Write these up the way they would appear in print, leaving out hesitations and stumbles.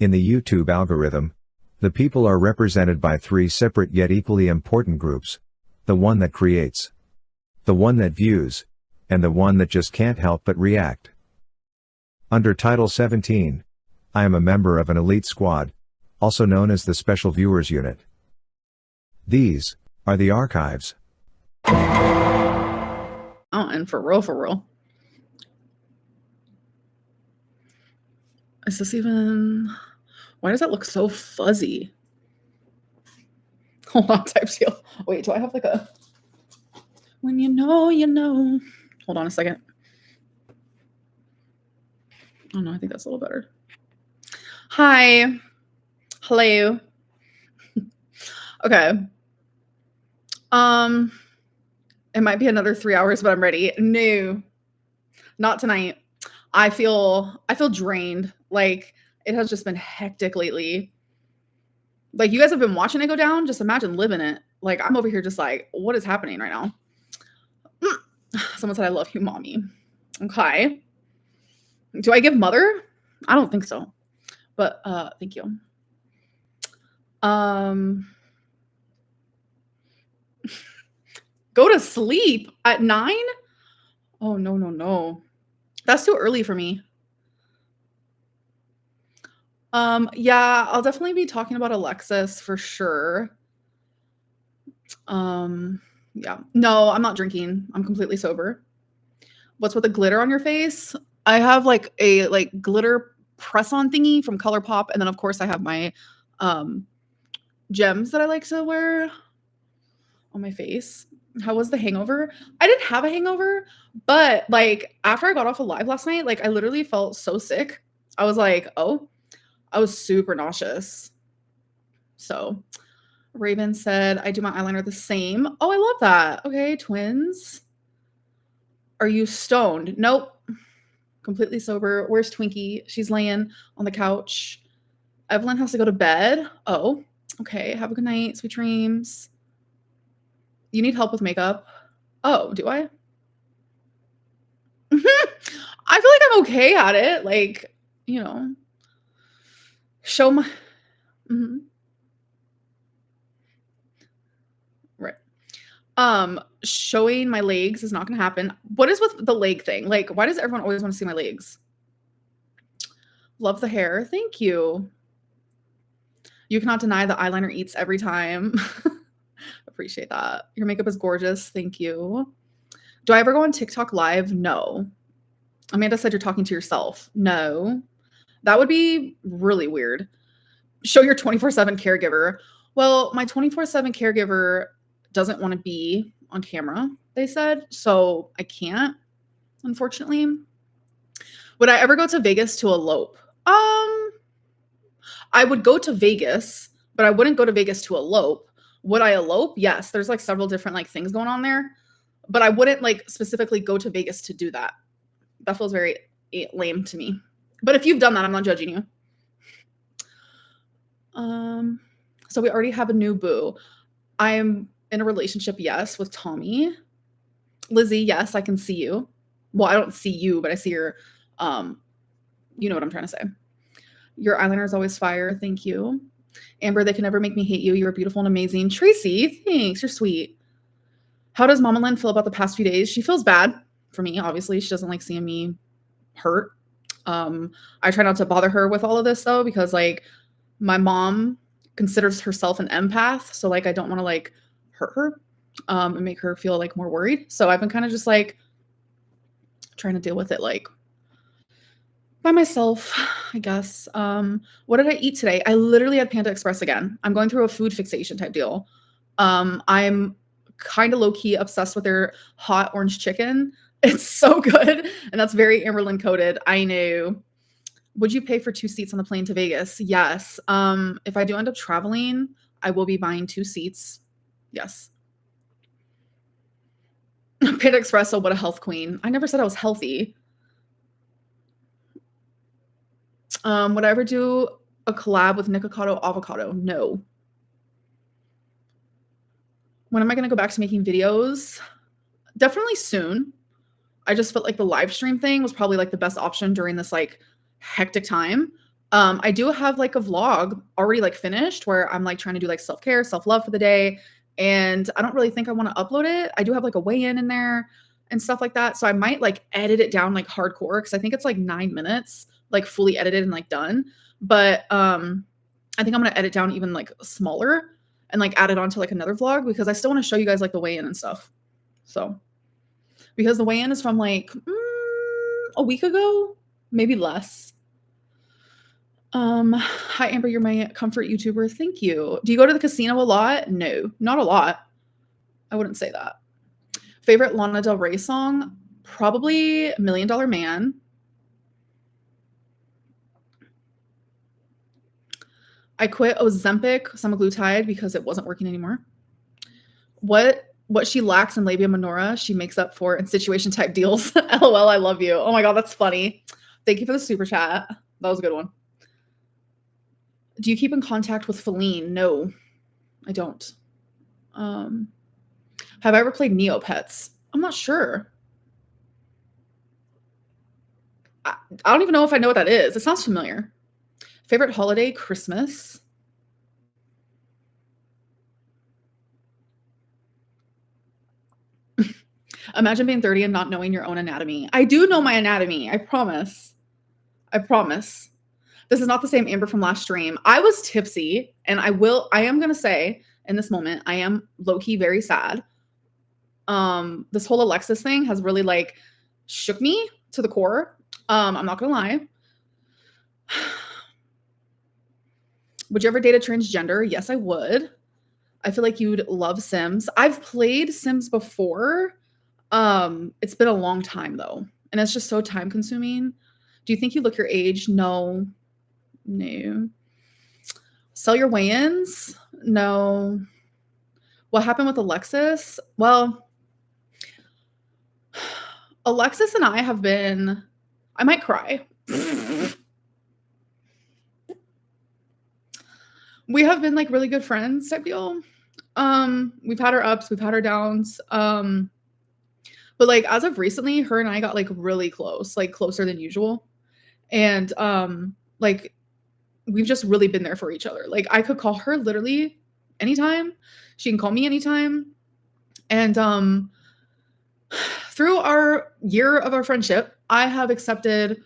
In the YouTube algorithm, the people are represented by three separate yet equally important groups: the one that creates, the one that views, and the one that just can't help but react. Under Title 17, I am a member of an elite squad, also known as the Special Viewers Unit. These are the archives. Oh, and for real. Is this even... Why does that look so fuzzy? Hold on, type seal. Wait, do I have like a... When you know, you know. Hold on a second. Oh no, I think that's a little better. Hi. Hello. Okay. It might be another 3 hours, but I'm ready. No, not tonight. I feel drained. Like, it has just been hectic lately. Like, you guys have been watching it go down. Just imagine living it. Like, I'm over here just like, what is happening right now? Someone said, I love you, mommy. Okay. Do I give mother? I don't think so. But thank you. Go to sleep at 9? Oh, no. That's too early for me. Yeah, I'll definitely be talking about Alexis for sure. Yeah. No, I'm not drinking. I'm completely sober. What's with the glitter on your face? I have like a glitter press-on thingy from ColourPop, and then of course I have my gems that I like to wear on my face. How was the hangover? I didn't have a hangover, but like after I got off of live last night, like I literally felt so sick. I was like, oh, I was super nauseous. So Raven said, I do my eyeliner the same. Oh, I love that. Okay, twins. Are you stoned? Nope. Completely sober. Where's Twinkie? She's laying on the couch. Evelyn has to go to bed. Oh, okay. Have a good night. Sweet dreams. You need help with makeup? Oh, do I? I feel like I'm okay at it. Like, you know, show my... Right. Showing my legs is not going to happen. What is with the leg thing? Like, why does everyone always want to see my legs? Love the hair. Thank you. You cannot deny the eyeliner eats every time. Appreciate that. Your makeup is gorgeous. Thank you. Do I ever go on TikTok live? No. Amanda said you're talking to yourself. No. That would be really weird. Show your 24/7 caregiver. Well, my 24/7 caregiver doesn't want to be on camera, they said, so I can't, unfortunately. Would I ever go to Vegas to elope? I would go to Vegas, but I wouldn't go to Vegas to elope. Would I elope? Yes. There's like several different like things going on there, but I wouldn't like specifically go to Vegas to do that. That feels very lame to me. But if you've done that, I'm not judging you. So we already have a new boo. I'm in a relationship, yes, with Tommy. Lizzie, yes, I can see you. Well, I don't see you, but I see your, you know what I'm trying to say. Your eyeliner is always fire. Thank you. Amber, they can never make me hate you. You're beautiful and amazing. Tracy, thanks. You're sweet. How does Mama Lynn feel about the past few days? She feels bad for me, obviously. She doesn't like seeing me hurt. I try not to bother her with all of this, though, because, like, my mom considers herself an empath. So, like, I don't want to, like, hurt her and make her feel, like, more worried. So I've been kind of just, like, trying to deal with it, like, by myself, I guess. What did I eat today? I literally had Panda Express again. I'm going through a food fixation type deal. I'm kind of low-key obsessed with their hot orange chicken. It's so good. And that's very Amberlynn coded. I know. Would you pay for 2 seats on the plane to Vegas? Yes. If I do end up traveling, I will be buying 2 seats. Yes. Panda Espresso, what a health queen. I never said I was healthy. Would I ever do a collab with Nikocado Avocado? No. When am I going to go back to making videos? Definitely soon. I just felt like the live stream thing was probably like the best option during this like hectic time. I do have like a vlog already like finished where I'm like trying to do like self-care, self-love for the day. And I don't really think I want to upload it. I do have like a weigh-in in there and stuff like that. So I might like edit it down like hardcore because I think it's like 9 minutes, like fully edited and like done. But I think I'm gonna edit down even like smaller and like add it onto like another vlog because I still want to show you guys like the weigh-in and stuff. So because the weigh-in is from like a week ago, maybe less. Hi Amber, you're my comfort YouTuber. Thank you. Do you go to the casino a lot? No, not a lot. I wouldn't say that. Favorite Lana Del Rey song? Probably $1 Million Man. I quit Ozempic semaglutide because it wasn't working anymore. What she lacks in labia minora, she makes up for in situation type deals. LOL, I love you. Oh my god, that's funny. Thank you for the super chat. That was a good one. Do you keep in contact with Feline? No, I don't. Have I ever played Neopets? I'm not sure. I don't even know if I know what that is. It sounds familiar. Favorite holiday? Christmas. Imagine being 30 and not knowing your own anatomy. I do know my anatomy. I promise. I promise. This is not the same Amber from last stream. I was tipsy, and I am going to say in this moment, I am low-key very sad. This whole Alexis thing has really like shook me to the core. I'm not going to lie. Would you ever date a transgender? Yes, I would. I feel like you'd love Sims. I've played Sims before. It's been a long time though, and it's just so time consuming. Do you think you look your age? No. Sell your weigh-ins? No. What happened with Alexis? Well, Alexis and I have been, I might cry. We have been like really good friends type deal. We've had our ups, we've had our downs. But like as of recently, her and I got like really close, like closer than usual. And like we've just really been there for each other. Like I could call her literally anytime. She can call me anytime. And through our year of our friendship, I have accepted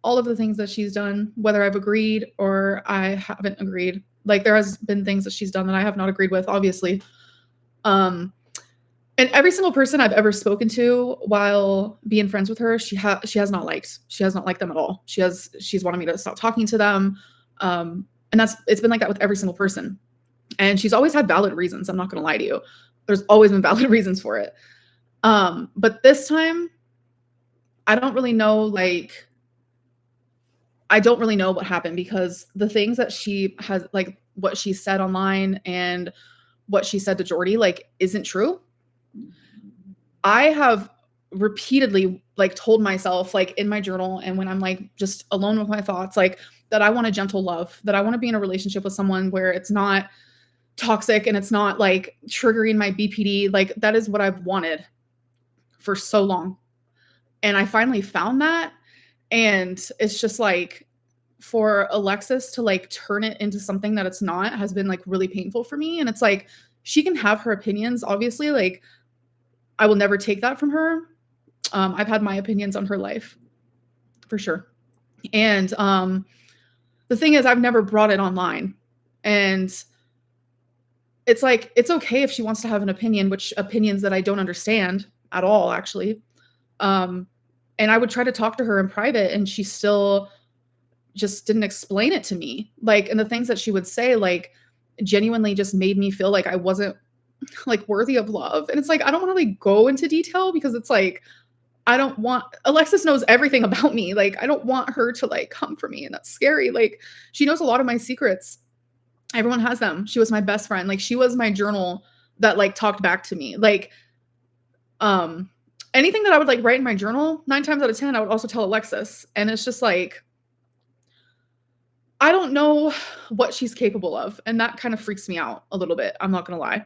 all of the things that she's done, whether I've agreed or I haven't agreed. Like there has been things that she's done that I have not agreed with, obviously. And every single person I've ever spoken to while being friends with her, she has not liked. She has not liked them at all. She's wanted me to stop talking to them. And it's been like that with every single person. And she's always had valid reasons. I'm not going to lie to you. There's always been valid reasons for it. But this time, I don't really know, like, I don't really know what happened because the things that she has, like, what she said online and what she said to Jordy, like, isn't true. I have repeatedly, like, told myself, like, in my journal and when I'm, like, just alone with my thoughts, like, that I want a gentle love, that I want to be in a relationship with someone where it's not toxic and it's not, like, triggering my BPD. Like, that is what I've wanted for so long. And I finally found that. And it's just like for Alexis to like turn it into something that it's not has been like really painful for me. And it's like she can have her opinions, obviously. Like I will never take that from her. I've had my opinions on her life for sure. And the thing is, I've never brought it online. And it's like, it's okay if she wants to have an opinion, which opinions that I don't understand at all, actually. And I would try to talk to her in private and she still just didn't explain it to me. Like, and the things that she would say, like, genuinely just made me feel like I wasn't like worthy of love. And it's like, I don't want to like go into detail because it's like, I don't want, Alexis knows everything about me. Like, I don't want her to like come for me. And that's scary. Like, she knows a lot of my secrets. Everyone has them. She was my best friend. Like, she was my journal that like talked back to me. Like, anything that I would like write in my journal, 9 times out of 10, I would also tell Alexis. And it's just like, I don't know what she's capable of. And that kind of freaks me out a little bit. I'm not going to lie.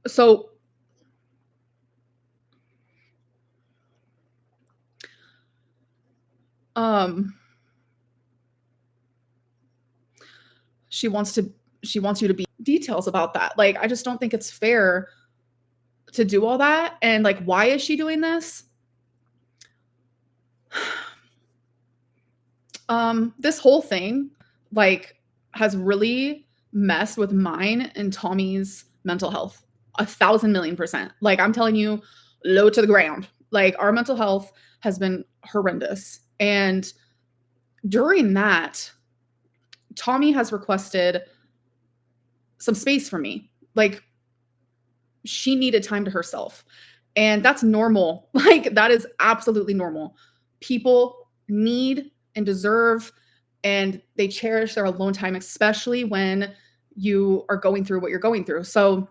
So Um, she wants you to be details about that. Like, I just don't think it's fair to do all that. And like, why is she doing this? This whole thing, like, has really messed with mine and Tommy's mental health 1,000,000,000%. Like, I'm telling you, low to the ground. Like, our mental health has been horrendous. And during that, Tommy has requested some space from me. Like, she needed time to herself. And that's normal. Like, that is absolutely normal. People need and deserve and they cherish their alone time, especially when you are going through what you're going through. So,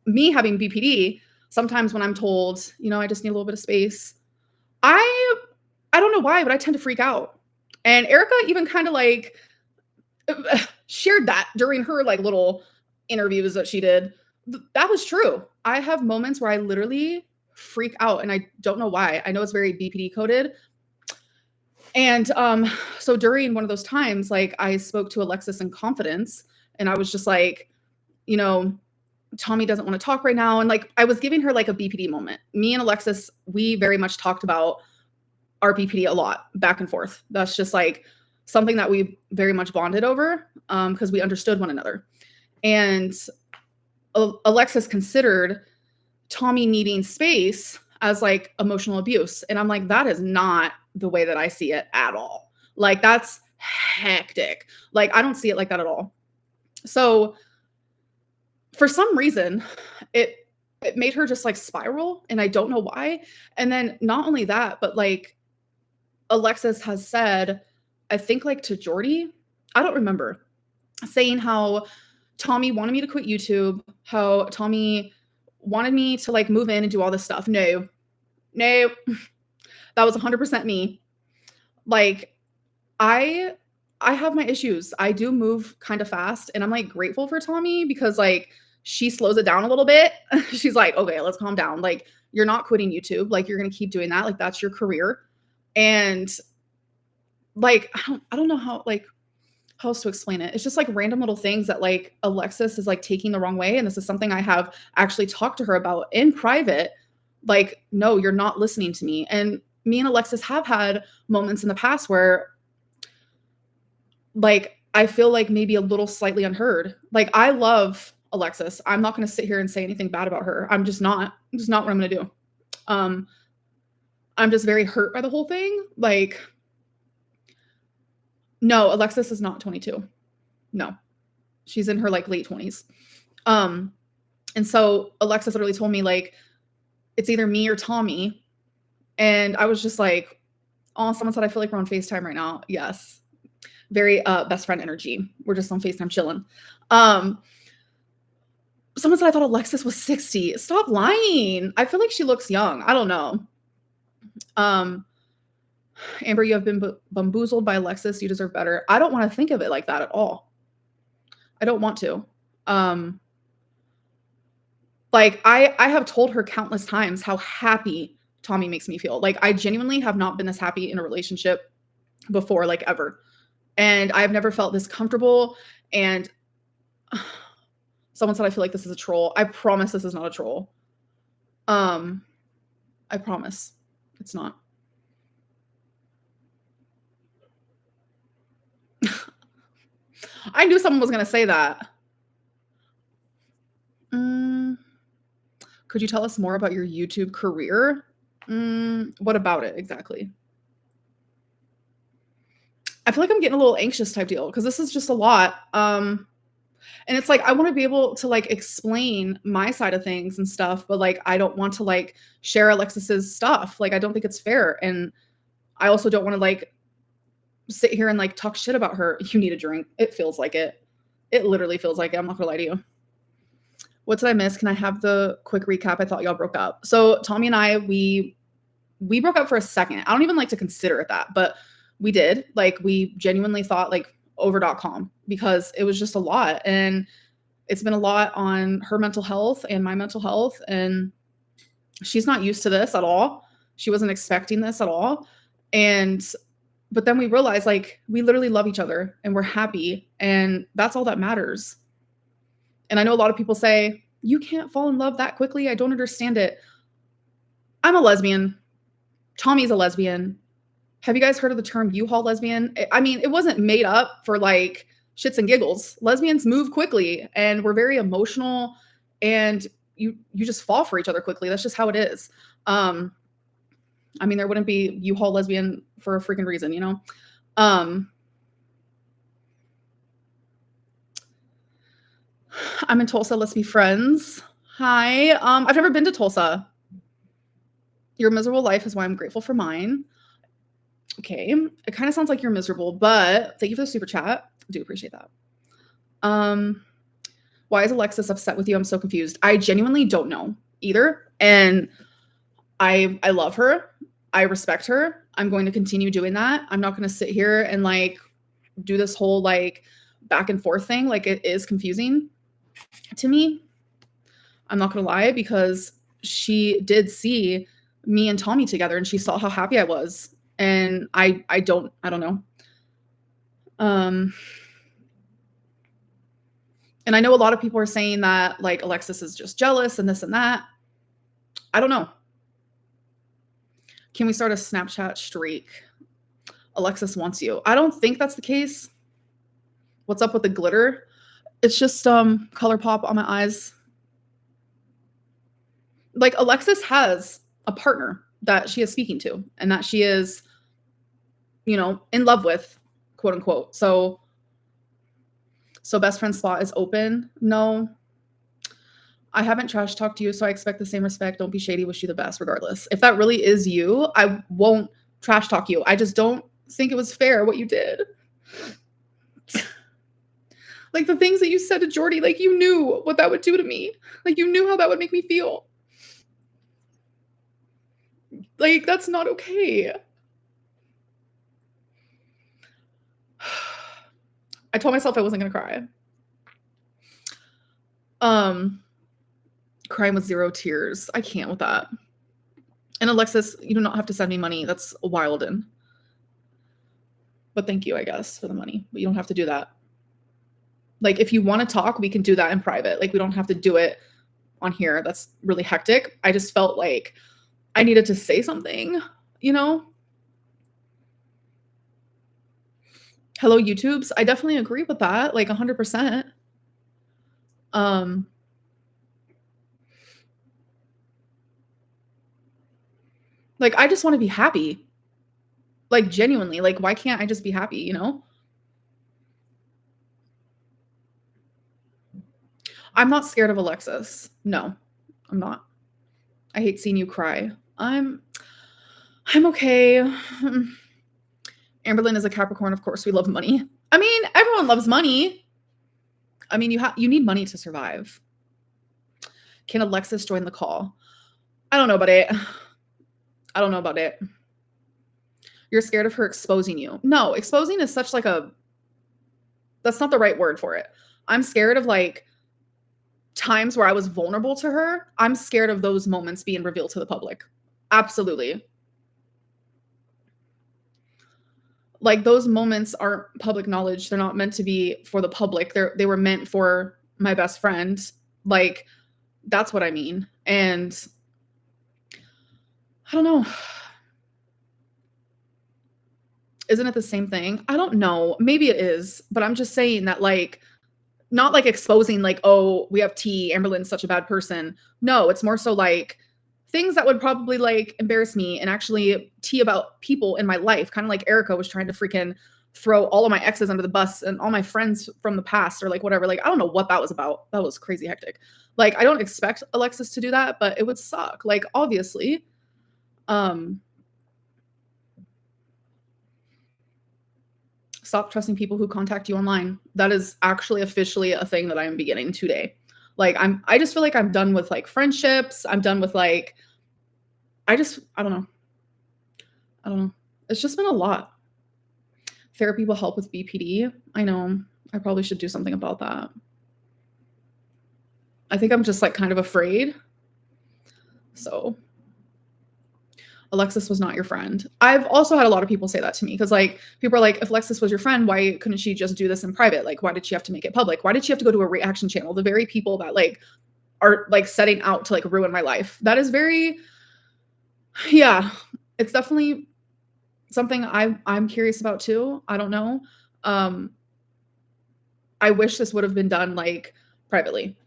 me having BPD, sometimes when I'm told, I just need a little bit of space, I I don't know why, but I tend to freak out. And Erica even kind of like shared that during her like little interviews that she did. That was true. I have moments where I literally freak out and I don't know why. I know it's very BPD coded. And so during one of those times, like I spoke to Alexis in confidence and I was just like, Tommy doesn't want to talk right now. And like I was giving her like a BPD moment. Me and Alexis, we very much talked about our BPD a lot back and forth. That's just like something that we very much bonded over because we understood one another. And Alexis considered Tommy needing space as like emotional abuse. And I'm like, that is not the way that I see it at all. Like that's hectic. Like I don't see it like that at all. So for some reason, it made her just like spiral and I don't know why. And then not only that, but like Alexis has said, I think like to Jordy, I don't remember, saying how Tommy wanted me to quit YouTube, how Tommy wanted me to like move in and do all this stuff. No, that was 100% me. Like I have my issues. I do move kind of fast and I'm like grateful for Tommy because like she slows it down a little bit. She's like, okay, let's calm down. Like you're not quitting YouTube. Like you're going to keep doing that. Like that's your career. And like, I don't know how else to explain it. It's just like random little things that like Alexis is like taking the wrong way. And this is something I have actually talked to her about in private. Like, no, you're not listening to me. And me and Alexis have had moments in the past where like, I feel like maybe a little slightly unheard. Like I love Alexis. I'm not going to sit here and say anything bad about her. I'm just not what I'm going to do. I'm just very hurt by the whole thing. Like, no, Alexis is not 22. No, she's in her like late 20s. And so Alexis literally told me like, it's either me or Tommy. And I was just like, oh, someone said, I feel like we're on FaceTime right now. Yes. Very best friend energy. We're just on FaceTime chilling. Someone said I thought Alexis was 60. Stop lying. I feel like she looks young. I don't know. Amber, you have been bamboozled by Alexis. You deserve better. I don't want to think of it like that at all. I don't want to. Like I have told her countless times how happy Tommy makes me feel. Like I genuinely have not been this happy in a relationship before, like ever. And I've never felt this comfortable. And someone said, I feel like this is a troll. I promise this is not a troll. I promise it's not. I knew someone was going to say that. Could you tell us more about your YouTube career? What about it exactly? I feel like I'm getting a little anxious type deal because this is just a lot. And it's like I want to be able to like explain my side of things and stuff, but like I don't want to like share Alexis's stuff. Like I don't think it's fair. And I also don't want to like sit here and like talk shit about her. You need a drink. It feels like it. It literally feels like it. I'm not gonna lie to you. What did I miss? Can I have the quick recap? I thought y'all broke up. So Tommy and I, we broke up for a second. I don't even like to consider it that, but we did. Like we genuinely thought like over.com because it was just a lot. And it's been a lot on her mental health and my mental health. And she's not used to this at all. She wasn't expecting this at all. But then we realized like we literally love each other and we're happy, and that's all that matters. And I know a lot of people say, you can't fall in love that quickly. I don't understand it. I'm a lesbian. Tommy's a lesbian. Have you guys heard of the term U-Haul lesbian? I mean, it wasn't made up for like shits and giggles. Lesbians move quickly and we're very emotional, and you just fall for each other quickly. That's just how it is. I mean, there wouldn't be U-Haul lesbian for a freaking reason, you know? I'm in Tulsa. Let's be friends. Hi. I've never been to Tulsa. Your miserable life is why I'm grateful for mine. Okay. It kind of sounds like you're miserable, but thank you for the super chat. I do appreciate that. Why is Alexis upset with you? I'm so confused. I genuinely don't know either. And I love her. I respect her. I'm going to continue doing that. I'm not going to sit here and like do this whole like back and forth thing. Like, it is confusing to me. I'm not going to lie, because she did see me and Tommy together and she saw how happy I was. And I don't know. And I know a lot of people are saying that like Alexis is just jealous and this and that. I don't know. Can we start a Snapchat streak? Alexis wants you. I don't think that's the case. What's up with the glitter? It's just color pop on my eyes. Like, Alexis has a partner that she is speaking to and that she is, you know, in love with, quote unquote. So best friend spot is open. No, I haven't trash talked to you, so I expect the same respect. Don't be shady. Wish you the best regardless. If that really is you, I won't trash talk you. I just don't think it was fair what you did. Like, the things that you said to Jordy, like, you knew what that would do to me. Like, you knew how that would make me feel. Like, that's not okay. I told myself I wasn't going to cry. Crying with 0 tears. I can't with that. And Alexis, you do not have to send me money. That's wild. But thank you, I guess, for the money. But you don't have to do that. Like, if you want to talk, we can do that in private. Like, we don't have to do it on here. That's really hectic. I just felt like I needed to say something, you know? Hello, YouTubes. I definitely agree with that. Like, 100%. Like, I just want to be happy. Like, genuinely. Like, why can't I just be happy, you know? I'm not scared of Alexis. No, I'm not. I hate seeing you cry. I'm okay. Amberlynn is a Capricorn. Of course, we love money. I mean, everyone loves money. I mean, you need money to survive. Can Alexis join the call? I don't know about it. I don't know about it. You're scared of her exposing you. No, exposing is such like that's not the right word for it. I'm scared of like times where I was vulnerable to her. I'm scared of those moments being revealed to the public. Absolutely. Like, those moments aren't public knowledge. They're not meant to be for the public. They were meant for my best friend. Like, that's what I mean. And I don't know. Isn't it the same thing? I don't know. Maybe it is, but I'm just saying that, like, not like exposing like, oh, we have tea, Amberlynn's such a bad person. No, it's more so like things that would probably like embarrass me, and actually tea about people in my life. Kind of like Erica was trying to freaking throw all of my exes under the bus and all my friends from the past, or like whatever. Like, I don't know what that was about. That was crazy hectic. Like, I don't expect Alexis to do that, but it would suck. Like, obviously. Stop trusting people who contact you online. That is actually officially a thing that I am beginning today. Like, I just feel like I'm done with like friendships. I'm done with like, I don't know. I don't know. It's just been a lot. Therapy will help with BPD. I know. I probably should do something about that. I think I'm just like kind of afraid. So Alexis was not your friend. I've also had a lot of people say that to me because like people are like, if Alexis was your friend, why couldn't she just do this in private? Like, why did she have to make it public? Why did she have to go to a reaction channel? The very people that like are like setting out to like ruin my life. That is very, yeah, it's definitely something I'm curious about too. I don't know. I wish this would have been done like privately.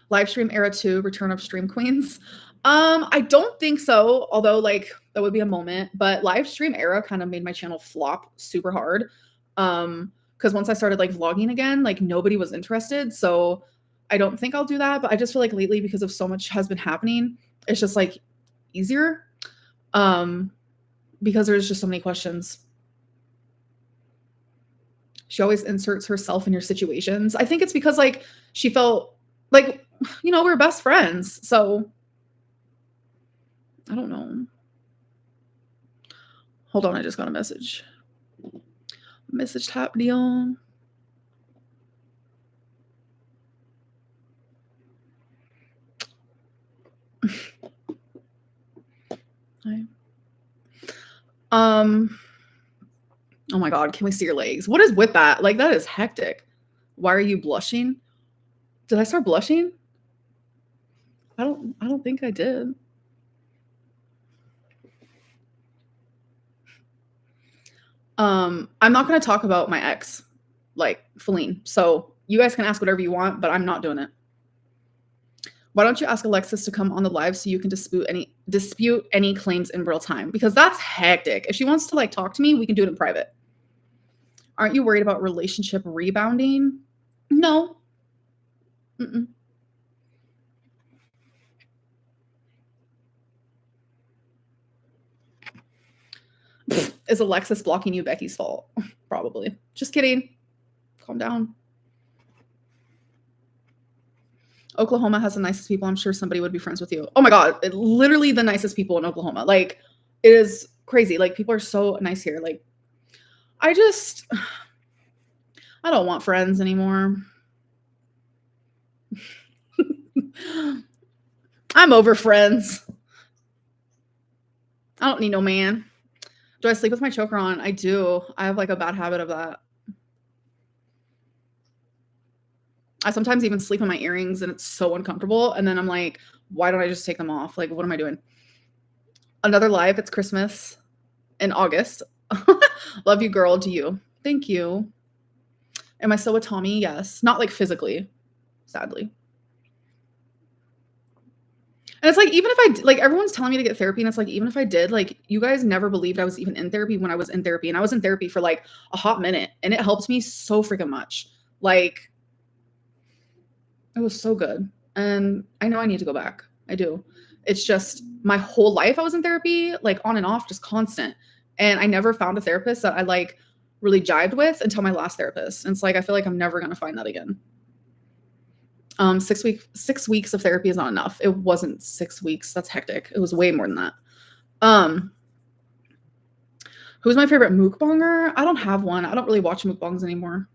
Livestream era 2, return of stream queens. I don't think so, although like that would be a moment, but Livestream era kind of made my channel flop super hard. Because once I started like vlogging again, like nobody was interested. So I don't think I'll do that, but I just feel like lately because of so much has been happening, it's just like easier. Because there's just so many questions. She always inserts herself in your situations. I think it's because like she felt like, you know, we're best friends. So I don't know. Hold on, I just got a message. Message tap Dion. Hi. Oh my God, can we see your legs? What is with that? Like, that is hectic. Why are you blushing? Did I start blushing? I don't think I did. I'm not going to talk about my ex, like Feline. So you guys can ask whatever you want, but I'm not doing it. Why don't you ask Alexis to come on the live so you can dispute any claims in real time? Because that's hectic. If she wants to like talk to me, we can do it in private. Aren't you worried about relationship rebounding? No. Mm-mm. Is Alexis blocking you Becky's fault? Probably. Just kidding. Calm down. Oklahoma has the nicest people. I'm sure somebody would be friends with you. Oh my God. Literally the nicest people in Oklahoma. Like, it is crazy. Like, people are so nice here. Like, I don't want friends anymore. I'm over friends. I don't need no man. Do I sleep with my choker on? I do. I have like a bad habit of that. I sometimes even sleep in my earrings and it's so uncomfortable. And then I'm like, why don't I just take them off? Like, what am I doing? Another live. It's Christmas in August. Love you, girl. Do you? Thank you. Am I still with Tommy? Yes. Not like physically, sadly. And it's like, even if I, like, everyone's telling me to get therapy, and it's like, even if I did, like, you guys never believed I was even in therapy when I was in therapy. And I was in therapy for like a hot minute, and it helped me so freaking much. Like, it was so good. And I know I need to go back. I do. It's just my whole life I was in therapy, like on and off, just constant. And I never found a therapist that I like really jived with until my last therapist. And it's like, I feel like I'm never going to find that again. 6 weeks of therapy is not enough. It wasn't 6 weeks. That's hectic. It was way more than that. Who's my favorite mukbanger? I don't have one. I don't really watch mukbangs anymore.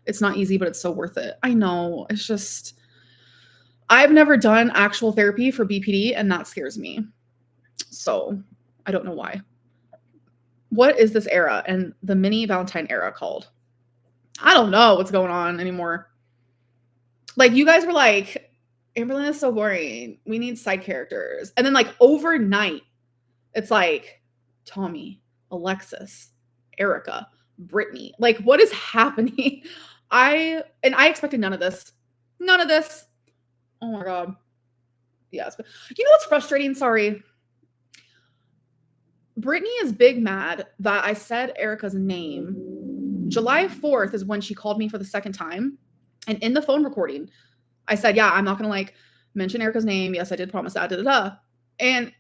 It's not easy, but it's so worth it. I know. It's just, I've never done actual therapy for BPD, and that scares me. So I don't know why. What is this era and the mini Valentine era called? I don't know what's going on anymore. Like, you guys were like, Amberlynn is so boring. We need side characters. And then like overnight, it's like Tommy, Alexis, Erica, Brittany. Like, what is happening? I expected none of this. None of this. Oh my God. Yes. But you know what's frustrating? Sorry. Brittany is big mad that I said Erica's name. July 4th is when she called me for the second time. And in the phone recording, I said, yeah, I'm not going to like mention Erica's name. Yes, I did promise that. And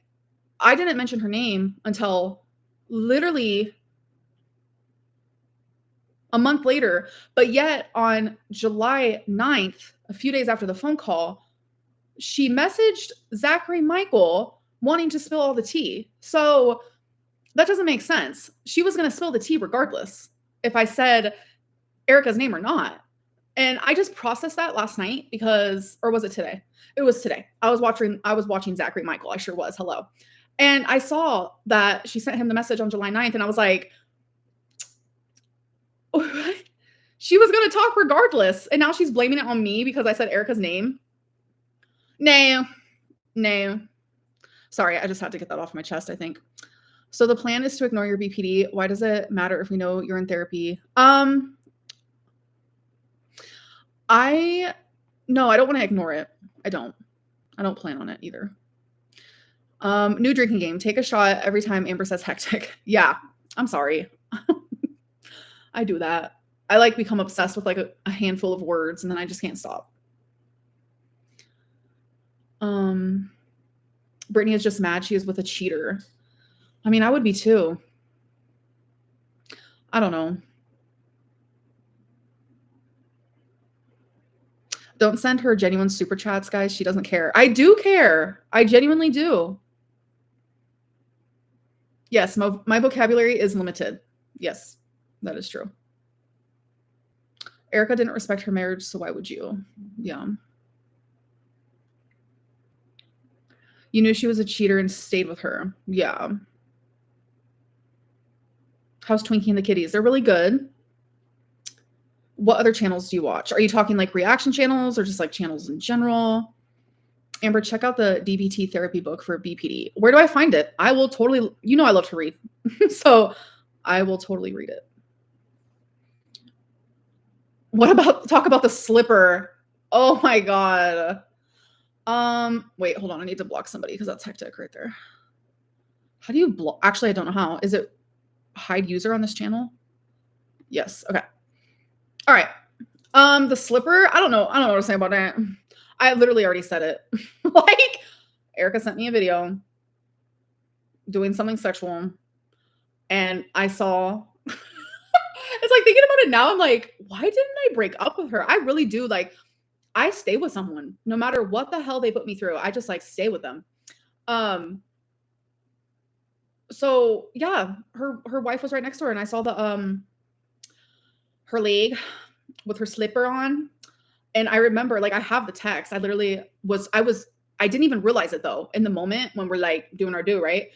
I didn't mention her name until literally a month later. But yet on July 9th, a few days after the phone call, she messaged Zachary Michael wanting to spill all the tea. So that doesn't make sense. She was going to spill the tea regardless if I said Erica's name or not. And I just processed that last night because, or was it today? It was today. I was watching Zachary Michael. I sure was. Hello. And I saw that she sent him the message on July 9th, and I was like, what? She was going to talk regardless. And now she's blaming it on me because I said Erica's name. No. Sorry, I just had to get that off my chest, I think. So the plan is to ignore your BPD. Why does it matter if we know you're in therapy? No, I don't want to ignore it. I don't plan on it either. New drinking game. Take a shot every time Amber says hectic. Yeah, I'm sorry. I do that. I like become obsessed with like a handful of words and then I just can't stop. Brittany is just mad she is with a cheater. I mean, I would be too. I don't know. Don't send her genuine super chats, guys. She doesn't care. I do care. I genuinely do. Yes, my vocabulary is limited. Yes, that is true. Erica didn't respect her marriage, so why would you? Yeah. You knew she was a cheater and stayed with her. Yeah. How's Twinkie and the Kitties? They're really good. What other channels do you watch? Are you talking like reaction channels or just like channels in general? Amber, check out the DBT therapy book for BPD. Where do I find it? I will totally, I love to read. So I will totally read it. Talk about the slipper. Oh my God. Wait, hold on. I need to block somebody because that's hectic right there. How do you block? Actually, I don't know how. Is it hide user on this channel? Yes. Okay. All right. The slipper. I don't know what to say about that. I literally already said it. Like, Erica sent me a video doing something sexual, and I saw. It's like thinking about it now. I'm like, why didn't I break up with her? I really do. Like, I stay with someone no matter what the hell they put me through. I just like stay with them. So yeah, her wife was right next to her, and I saw the her leg with her slipper on. And I remember, like, I have the text. I didn't even realize it though in the moment when we're like doing our do, right?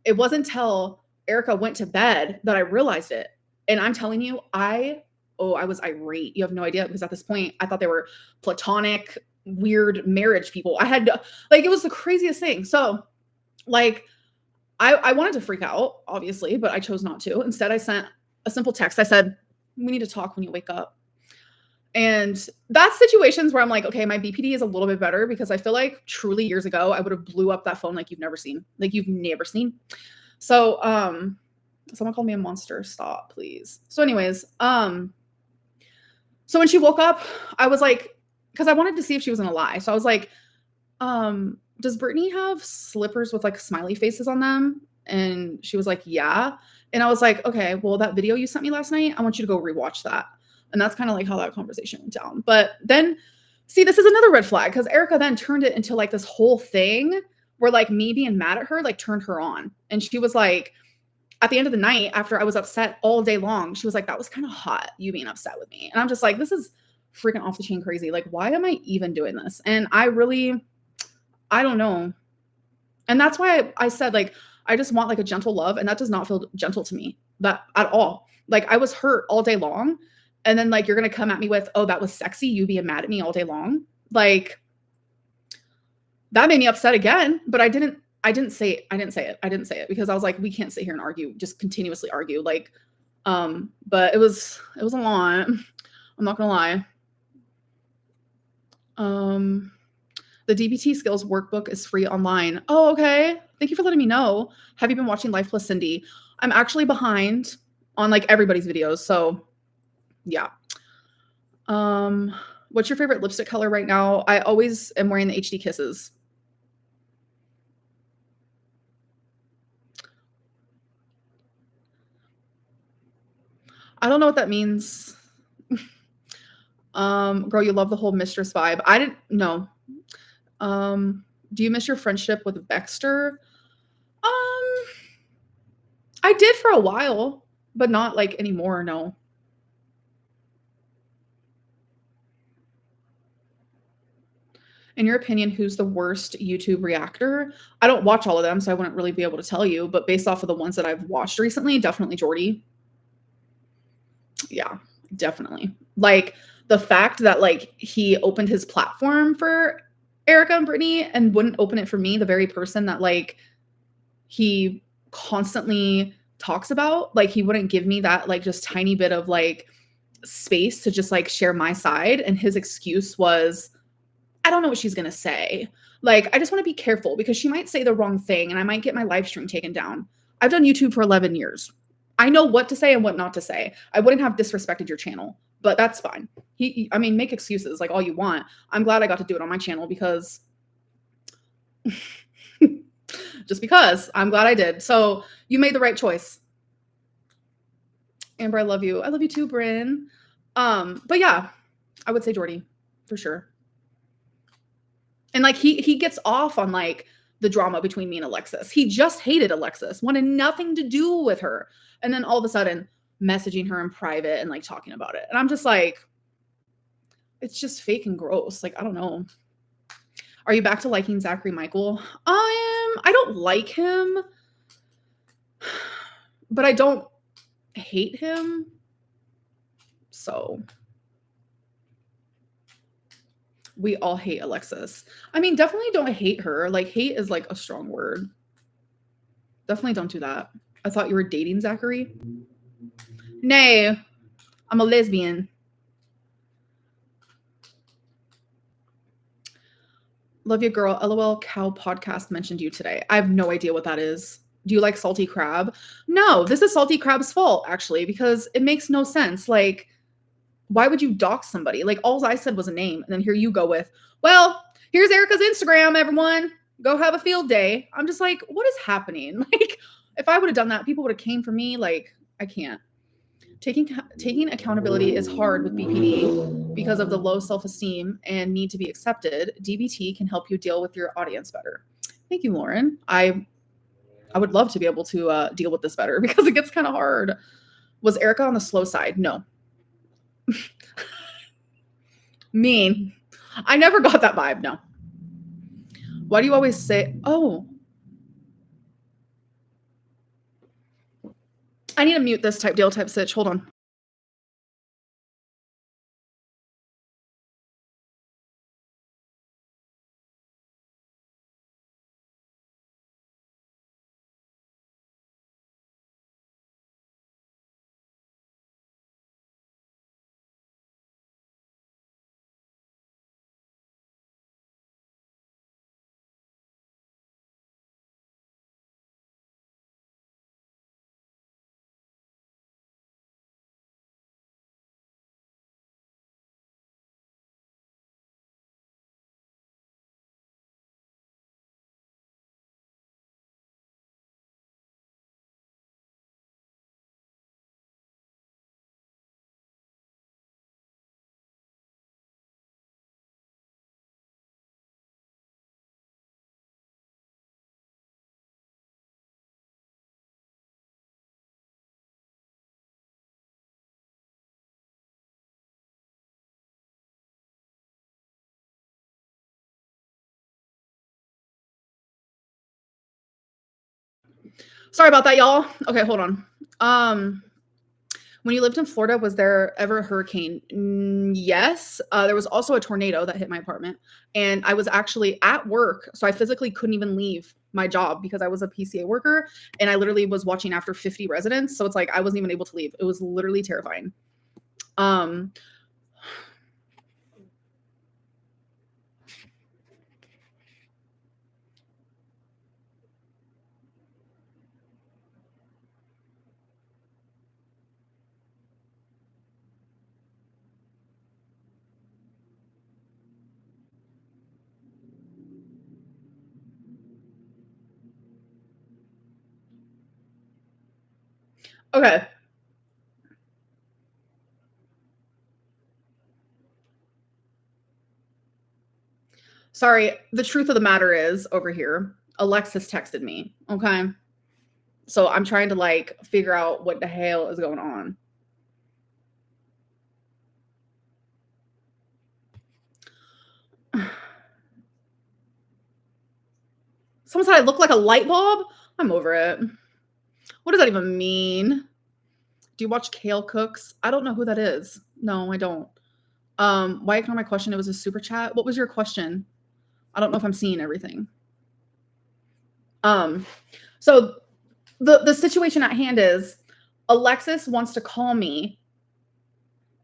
It wasn't until Erica went to bed that I realized it. And I'm telling you, I was irate. You have no idea, because at this point I thought they were platonic, weird marriage people. I had like, it was the craziest thing. So like, I wanted to freak out, obviously, but I chose not to. Instead, I sent a simple text. I said, we need to talk when you wake up. And that's situations where I'm like, okay, my BPD is a little bit better, because I feel like truly years ago, I would have blew up that phone like you've never seen. So, someone called me a monster. Stop, please. So anyways, so when she woke up, I was like, because I wanted to see if she was gonna lie. So I was like, does Brittany have slippers with like smiley faces on them? And she was like, yeah. And I was like, okay, well, that video you sent me last night, I want you to go rewatch that. And that's kind of like how that conversation went down. But then, see, this is another red flag, because Erica then turned it into like this whole thing where like me being mad at her, like turned her on. And she was like, at the end of the night, after I was upset all day long, she was like, that was kind of hot, you being upset with me. And I'm just like, this is freaking off the chain crazy. Like, why am I even doing this? And I don't know. And that's why I said, like, I just want like a gentle love. And that does not feel gentle to me, that at all. Like, I was hurt all day long. And then like, you're going to come at me with, oh, that was sexy, you being mad at me all day long. Like, that made me upset again, but I didn't say it because I was like, we can't sit here and argue, just continuously argue. Like, but it was a lot. I'm not going to lie. The DBT skills workbook is free online. Oh, okay. Thank you for letting me know. Have you been watching Life Plus Cindy? I'm actually behind on like everybody's videos. So yeah. What's your favorite lipstick color right now? I always am wearing the HD Kisses. I don't know what that means. Girl, you love the whole mistress vibe. I didn't know. Do you miss your friendship with Baxter? I did for a while, but not like anymore. No. In your opinion, who's the worst YouTube reactor? I don't watch all of them, so I wouldn't really be able to tell you, but based off of the ones that I've watched recently, definitely Jordy. Yeah, definitely. Like the fact that like he opened his platform for Erica and Brittany and wouldn't open it for me, the very person that like he constantly talks about, like he wouldn't give me that like just tiny bit of like space to just like share my side. And his excuse was, I don't know what she's going to say. Like, I just want to be careful because she might say the wrong thing and I might get my live stream taken down. I've done YouTube for 11 years. I know what to say and what not to say. I wouldn't have disrespected your channel, but that's fine. I mean, make excuses like all you want. I'm glad I got to do it on my channel because just because I'm glad I did. So you made the right choice. Amber, I love you. I love you too, Bryn. But yeah, I would say Jordy for sure. And like he gets off on like the drama between me and Alexis. He just hated Alexis, wanted nothing to do with her. And then all of a sudden messaging her in private and like talking about it. And I'm just like, it's just fake and gross. Like, I don't know. Are you back to liking Zachary Michael? I don't like him, but I don't hate him. So we all hate Alexis. I mean, definitely don't hate her. Like, hate is like a strong word. Definitely don't do that. I thought you were dating Zachary. Nay, I'm a lesbian. Love you, girl. LOL Cow podcast mentioned you today. I have no idea what that is. Do you like salty crab? No, this is salty crab's fault, actually, because it makes no sense. Like, why would you dox somebody? Like, all I said was a name, and then here you go with, well, here's Erica's Instagram, everyone. Go have a field day. I'm just like, what is happening? Like, if I would have done that, people would have came for me. Like, I can't. Taking accountability is hard with BPD because of the low self-esteem and need to be accepted. DBT can help you deal with your audience better. Thank you, Lauren. I would love to be able to deal with this better because it gets kind of hard. Was Erica on the slow side? No. Mean. I never got that vibe. No. Why do you always say, oh, I need to mute this type deal type sitch. Hold on. Sorry about that, y'all. Okay, hold on. When you lived in Florida, was there ever a hurricane? Yes. There was also a tornado that hit my apartment. And I was actually at work. So I physically couldn't even leave my job because I was a PCA worker. And I literally was watching after 50 residents. So it's like I wasn't even able to leave. It was literally terrifying. Okay. Sorry. The truth of the matter is over here, Alexis texted me. Okay. So I'm trying to like figure out what the hell is going on. Someone said I look like a light bulb. I'm over it. What does that even mean? Do you watch Kale Cooks? I don't know who that is. No, I don't. Why ignore my question? It was a super chat. What was your question? I don't know if I'm seeing everything. So the situation at hand is Alexis wants to call me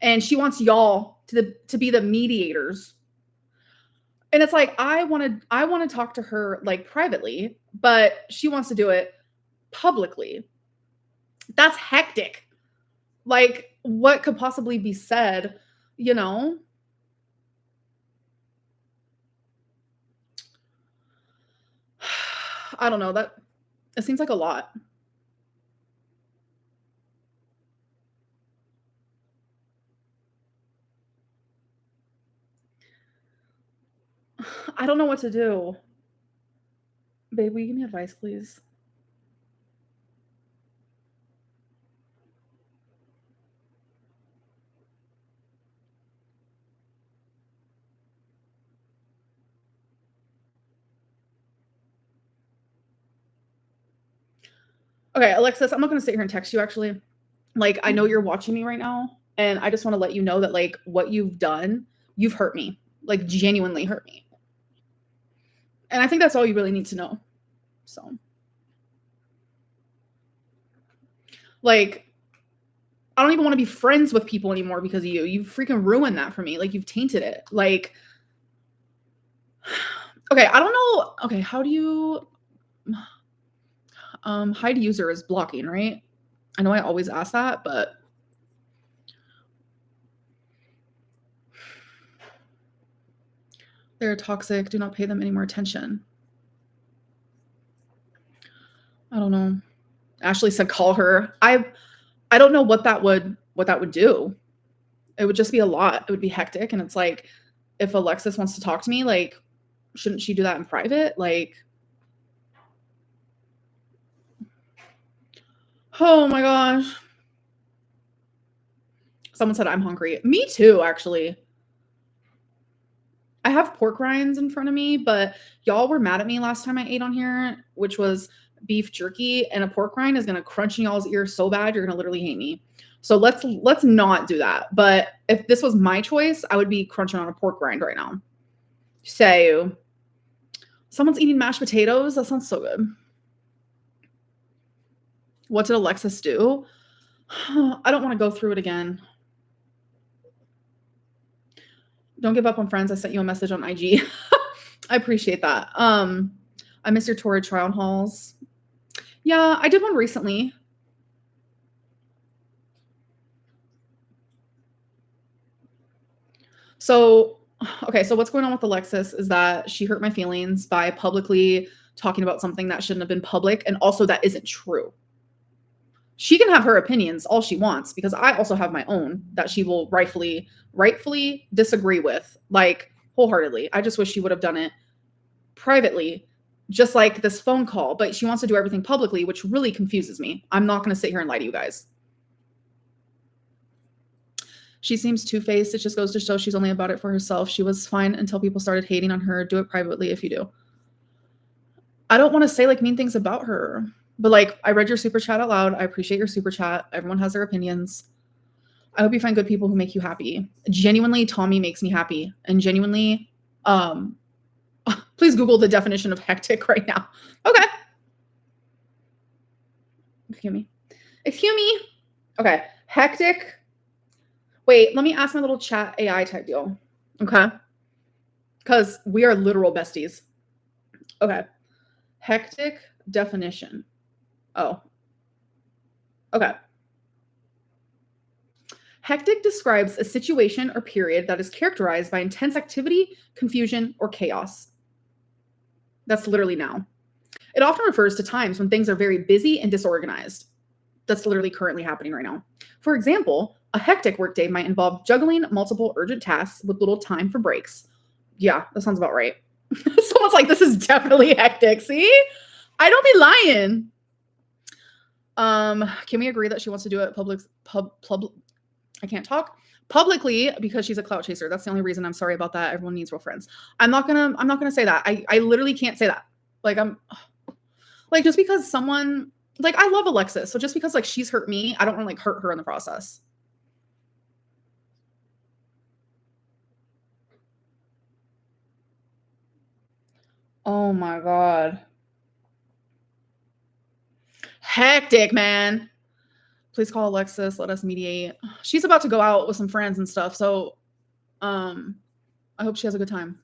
and she wants y'all to be the mediators. And it's like I want to talk to her like privately, but she wants to do it publicly. That's hectic. Like, what could possibly be said, you know? I don't know. It seems like a lot. I don't know what to do. Babe, will you give me advice, please? Okay, Alexis, I'm not going to sit here and text you, actually. Like, I know you're watching me right now, and I just want to let you know that, like, what you've done, you've hurt me. Like, genuinely hurt me. And I think that's all you really need to know. So, like, I don't even want to be friends with people anymore because of you. You freaking ruined that for me. Like, you've tainted it. Like, okay, I don't know. Okay, how do you hide user is blocking, right? I know I always ask that, but they're toxic. Do not pay them any more attention. I don't know. Ashley said call her. I don't know what that would do. It would just be a lot. It would be hectic. And it's like, if Alexis wants to talk to me, like, shouldn't she do that in private? Like, oh my gosh. Someone said I'm hungry. Me too, actually. I have pork rinds in front of me, but y'all were mad at me last time I ate on here, which was beef jerky, and a pork rind is gonna crunch in y'all's ears so bad you're gonna literally hate me. So let's not do that. But if this was my choice, I would be crunching on a pork rind right now. So someone's eating mashed potatoes. That sounds so good. What did Alexis do? I don't want to go through it again. Don't give up on friends. I sent you a message on IG. I appreciate that. I miss your torrid trial halls. Yeah, I did one recently. So, okay, so what's going on with Alexis is that she hurt my feelings by publicly talking about something that shouldn't have been public, and also that isn't true. She can have her opinions all she wants, because I also have my own that she will rightfully disagree with, like, wholeheartedly. I just wish she would have done it privately, just like this phone call, but she wants to do everything publicly, which really confuses me. I'm not going to sit here and lie to you guys. She seems two-faced. It just goes to show she's only about it for herself. She was fine until people started hating on her. Do it privately if you do. I don't want to say like mean things about her, but like, I read your super chat out loud. I appreciate your super chat. Everyone has their opinions. I hope you find good people who make you happy. Genuinely, Tommy makes me happy. And genuinely, please Google the definition of hectic right now. Okay. Excuse me. Excuse me. Okay. Hectic. Wait, let me ask my little chat AI type deal. Okay. Because we are literal besties. Okay. Hectic definition. Oh. Okay. Hectic describes a situation or period that is characterized by intense activity, confusion, or chaos. That's literally now. It often refers to times when things are very busy and disorganized. That's literally currently happening right now. For example, a hectic workday might involve juggling multiple urgent tasks with little time for breaks. Yeah, that sounds about right. Someone's like, this is definitely hectic. See? I don't be lying. Can we agree that she wants to do it I can't talk publicly because she's a clout chaser. That's the only reason. I'm sorry about that. Everyone needs real friends. I'm not gonna say that. I literally can't say that. Like, I'm like, just because someone, like, I love Alexis, so just because, like, she's hurt me, I don't wanna, like, hurt her in the process. Oh my god. Hectic, man. Please call Alexis, let us mediate. She's about to go out with some friends and stuff, so, I hope she has a good time.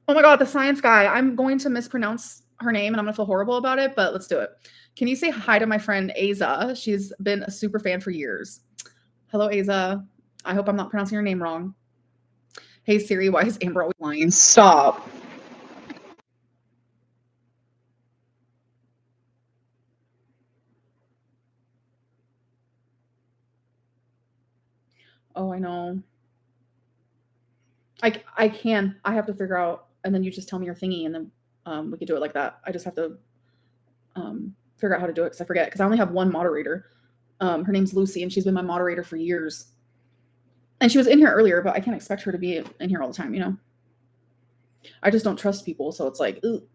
Oh my god, the science guy. I'm going to mispronounce her name, and I'm gonna feel horrible about it, but let's do it. Can you say hi to my friend Aza? She's been a super fan for years. Hello, Aza. I hope I'm not pronouncing your name wrong. Hey Siri, why is Amber always lying? Stop. Oh, I know. I can. I have to figure out, and then you just tell me your thingy, and then we could do it like that. I just have to figure out how to do it because I forget. Because I only have one moderator. Her name's Lucy, and she's been my moderator for years. And she was in here earlier, but I can't expect her to be in here all the time, you know? I just don't trust people, so it's like, ooh.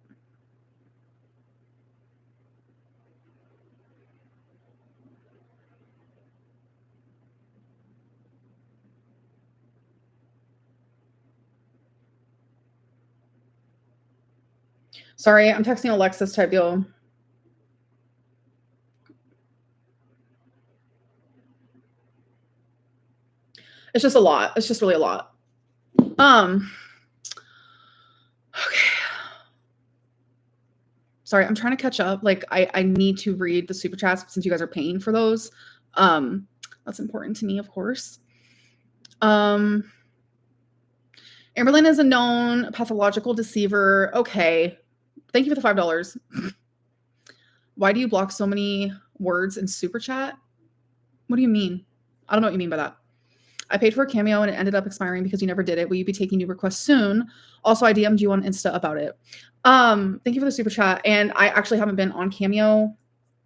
Sorry, I'm texting Alexis type deal. It's just a lot. It's just really a lot. Okay. Sorry, I'm trying to catch up. Like, I need to read the super chats since you guys are paying for those. That's important to me, of course. Amberlynn is a known pathological deceiver. Okay. Thank you for the $5. Why do you block so many words in super chat? What do you mean? I don't know what you mean by that. I paid for a cameo and it ended up expiring because you never did it. Will you be taking new requests soon? Also, I DM'd you on Insta about it. Thank you for the super chat. And I actually haven't been on Cameo.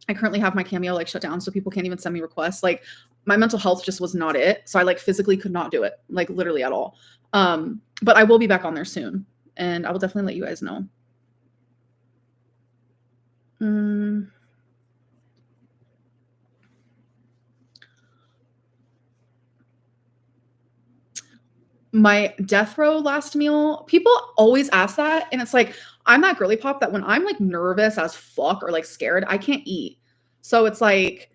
I currently have my Cameo like shut down, so people can't even send me requests. Like, my mental health just was not it. So I like physically could not do it, like literally at all. But I will be back on there soon, and I will definitely let you guys know. My death row last meal, people always ask that, and it's like, I'm that girly pop that when I'm like nervous as fuck or like scared, I can't eat. So it's like,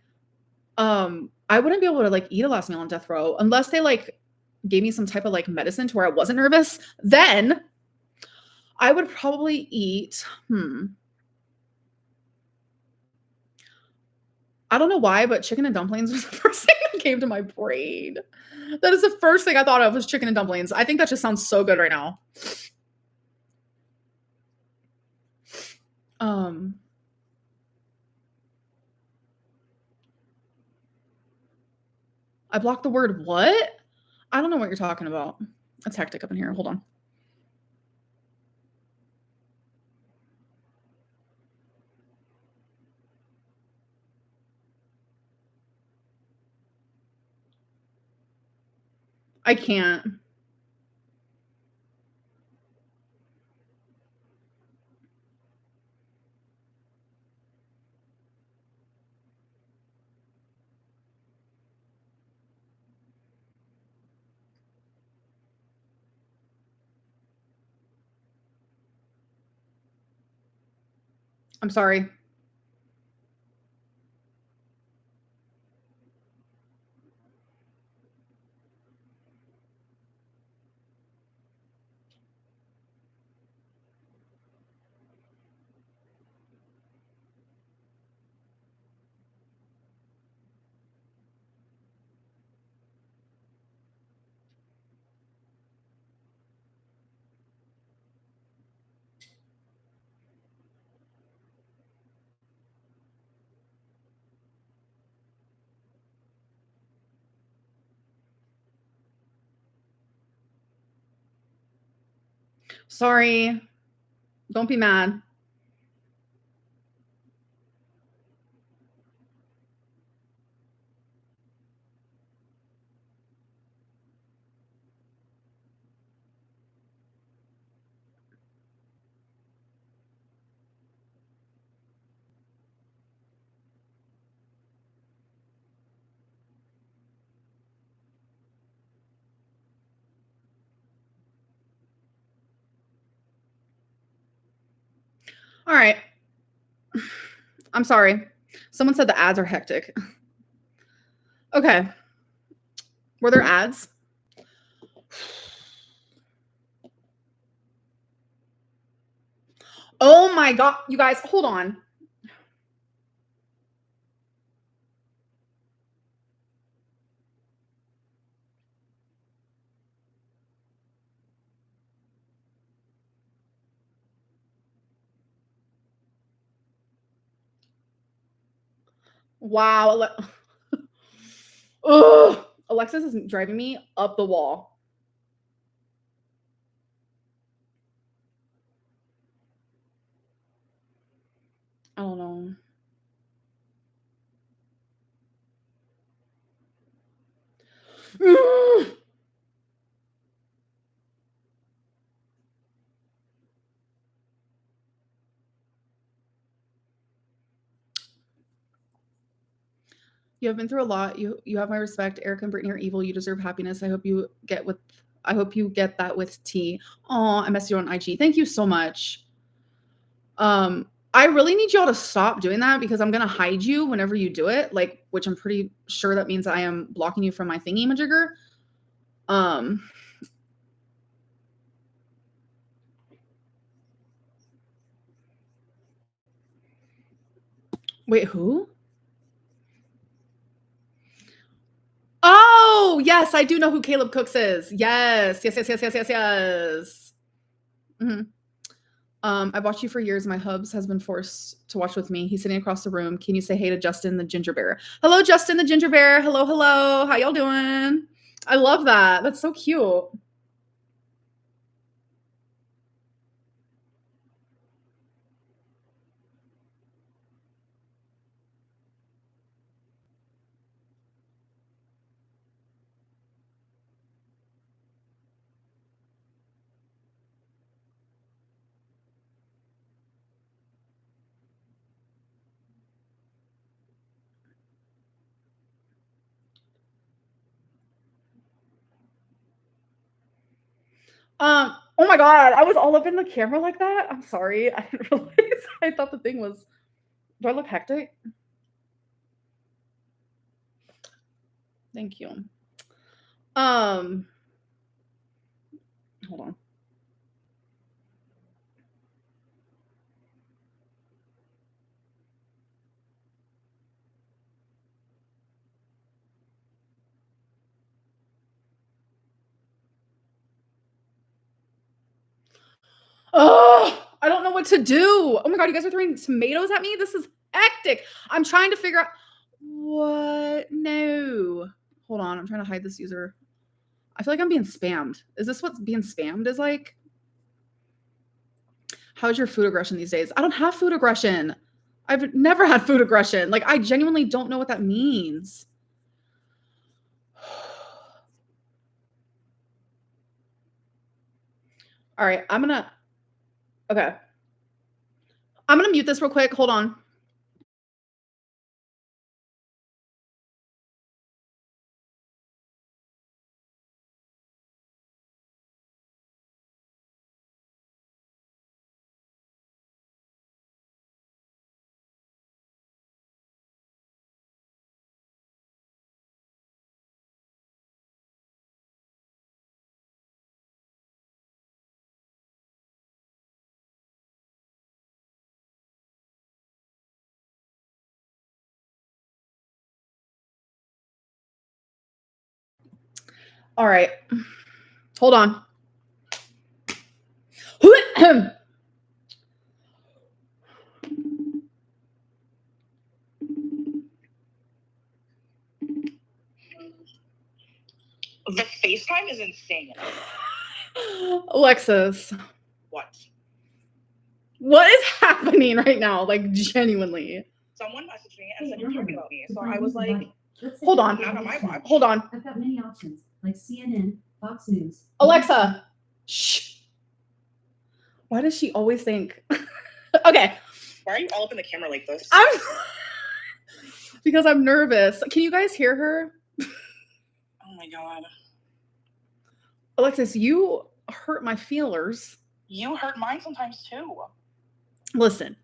I wouldn't be able to like eat a last meal on death row unless they like gave me some type of like medicine to where I wasn't nervous. Then I would probably eat. I don't know why, but chicken and dumplings was the first thing that came to my brain. That is the first thing I thought of was chicken and dumplings. I think that just sounds so good right now. I blocked the word what? I don't know what you're talking about. It's hectic up in here. Hold on. I can't. I'm sorry. Sorry. Don't be mad. All right. I'm sorry. Someone said the ads are hectic. Okay. Were there ads? Oh my God. You guys, hold on. Wow. Ugh. Alexis is driving me up the wall. I don't know. You have been through a lot. You have my respect. Eric and Brittany are evil. You deserve happiness. I hope you get that with tea. Oh, I messaged you on IG. Thank you so much. I really need y'all to stop doing that because I'm gonna hide you whenever you do it. Like, which I'm pretty sure that means I am blocking you from my thingy majigger. Wait, who? Oh, yes, I do know who Caleb Cooks is. Yes. Mhm. I've watched you for years. My hubs has been forced to watch with me. He's sitting across the room. Can you say hey to Justin the ginger bear? Hello, Justin the ginger bear. Hello, hello. How y'all doing? I love that. That's so cute. Oh my God, I was all up in the camera like that. I'm sorry. I didn't realize. I thought the thing was. Do I look hectic? Thank you. Hold on. Oh, I don't know what to do. Oh my God, you guys are throwing tomatoes at me? This is hectic. I'm trying to figure out what. No. Hold on. I'm trying to hide this user. I feel like I'm being spammed. Is this what being spammed is like? How's your food aggression these days? I don't have food aggression. I've never had food aggression. Like, I genuinely don't know what that means. All right, okay. I'm gonna mute this real quick. Hold on. All right. Hold on. The FaceTime is insane. Alexis. What? What is happening right now? Like, genuinely. Someone messaged me and said you're talking about me. So I was like, hold on. Not on my watch. Hold on. I've got many options, like CNN, Fox News. Alexa. Shh. Why does she always think? Okay. Why are you all up in the camera like this? Because I'm nervous. Can you guys hear her? Oh my God. Alexis, you hurt my feelers. You hurt mine sometimes too. Listen,